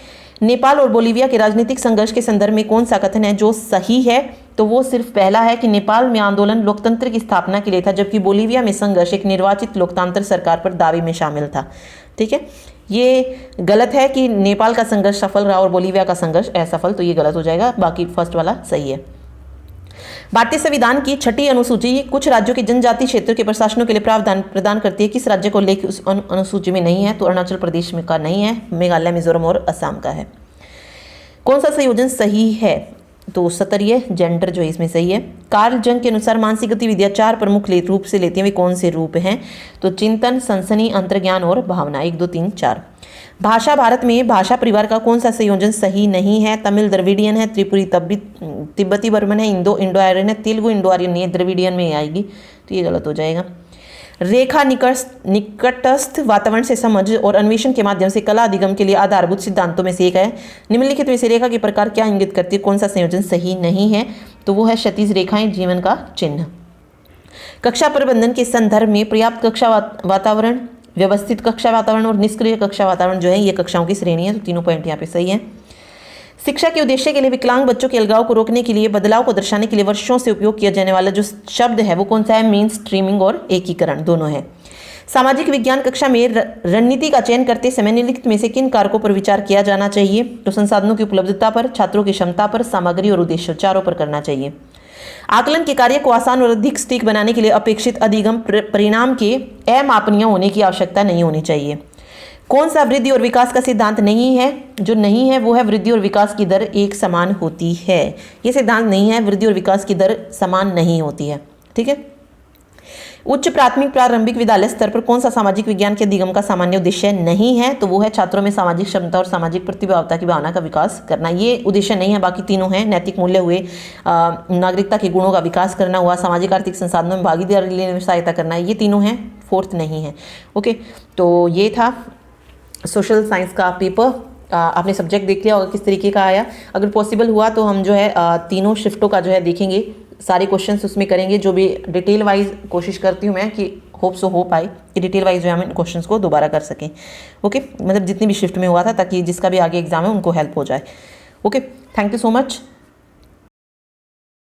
नेपाल और बोलीविया के राजनीतिक संघर्ष के संदर्भ में कौन सा कथन है जो सही है? तो वो सिर्फ पहला है कि नेपाल में आंदोलन लोकतंत्र की स्थापना के लिए था, जबकि बोलीविया में संघर्ष एक निर्वाचित लोकतांत्रिक सरकार पर दावे में शामिल था, ठीक है। ये गलत है कि नेपाल का संघर्ष सफल रहा और बोलीविया का संघर्ष असफल, तो ये गलत हो जाएगा, बाकी फर्स्ट वाला सही है। भारतीय संविधान की 6ठी अनुसूची कुछ राज्यों के जनजातीय क्षेत्रों के प्रशासनों के लिए प्रावधान प्रदान करती है, किस राज्य को लेकर उस अनुसूची में नहीं है? तो अरुणाचल प्रदेश में का नहीं है, मेघालय, मिजोरम और असम का है। कौन सा संयोजन सही है? तो स्तरीय जेंडर जो है इसमें सही है। कार्ल जंग के अनुसार मानसिक गतिविधियां 4 प्रमुख रूप से लेती हैं, वे कौन से रूप हैं? तो चिंतन, सनसनी, अंतर्ज्ञान और भावना, 1 2 3 4। भाषा, भारत में भाषा परिवार का कौन सा संयोजन सही नहीं है? तमिल द्रविडियन है, त्रिपुरी तिब्बती बर्मन है, इंडो आर्यन है, तेलुगु इंडो आर्यन नहीं है, द्रविडियन में आएगी, तो ये गलत हो जाएगा। रेखा निकटस्थ वातावरण से समझ और अन्वेषण के माध्यम से कला अधिगम के लिए आधारभूत सिद्धांतों में से एक है। निम्नलिखित में से रेखा के प्रकार क्या इंगित करती है? कौन सा संयोजन सही नहीं है? तो वो है क्षैतिज रेखाएं, जीवन का चिन्ह। कक्षा प्रबंधन के संदर्भ में पर्याप्त कक्षा वातावरण, व्यवस्थित कक्षा वातावरण और निष्क्रिय कक्षा वातावरण जो है ये कक्षाओं की श्रेणी है, तो तीनों पॉइंट यहाँ पे सही है। शिक्षा के उद्देश्य के लिए विकलांग बच्चों के अलगाव को रोकने के लिए बदलाव को दर्शाने के लिए वर्षों से उपयोग किया जाने वाला जो शब्द है वो कौन सा है? मेन स्ट्रीमिंग और एकीकरण दोनों है। सामाजिक विज्ञान कक्षा में रणनीति का चयन करते समय निम्नलिखित में से किन कारकों पर विचार किया जाना चाहिए? तो संसाधनों की उपलब्धता पर, छात्रों की क्षमता पर, सामग्री और उद्देश्य, चारों पर करना चाहिए। आकलन के कार्य को आसान और अधिक सटीक बनाने के लिए अपेक्षित अधिगम परिणाम के अमापनीय होने की आवश्यकता नहीं होनी चाहिए। कौन सा वृद्धि और विकास का सिद्धांत नहीं है? जो नहीं है वो है वृद्धि और विकास की दर एक समान होती है, ये सिद्धांत नहीं है, वृद्धि और विकास की दर समान नहीं होती है, ठीक है। उच्च प्राथमिक प्रारंभिक विद्यालय स्तर पर कौन सा सामाजिक विज्ञान के अधिगम का सामान्य उद्देश्य नहीं है? तो वो है छात्रों में सामाजिक क्षमता और सामाजिक प्रतिबद्धता की भावना का विकास करना, ये उद्देश्य नहीं है। बाकी तीनों हैं, नैतिक मूल्य हुए, नागरिकता के गुणों का विकास करना हुआ, सामाजिक आर्थिक संसाधनों में भागीदारी लेने में सहायता करना, ये तीनों हैं, फोर्थ नहीं है। ओके, तो ये था सोशल साइंस का पेपर। आपने सब्जेक्ट देख लिया होगा किस तरीके का आया। अगर पॉसिबल हुआ तो हम जो है तीनों शिफ्टों का जो है देखेंगे, सारे क्वेश्चंस उसमें करेंगे, जो भी डिटेल वाइज कोशिश करती हूँ मैं कि होप सो हो पाए कि डिटेल वाइज जो है हम इन क्वेश्चंस को दोबारा कर सकें। ओके, मतलब जितनी भी शिफ्ट में हुआ था, ताकि जिसका भी आगे एग्जाम है उनको हेल्प हो जाए। Okay, thank you so much.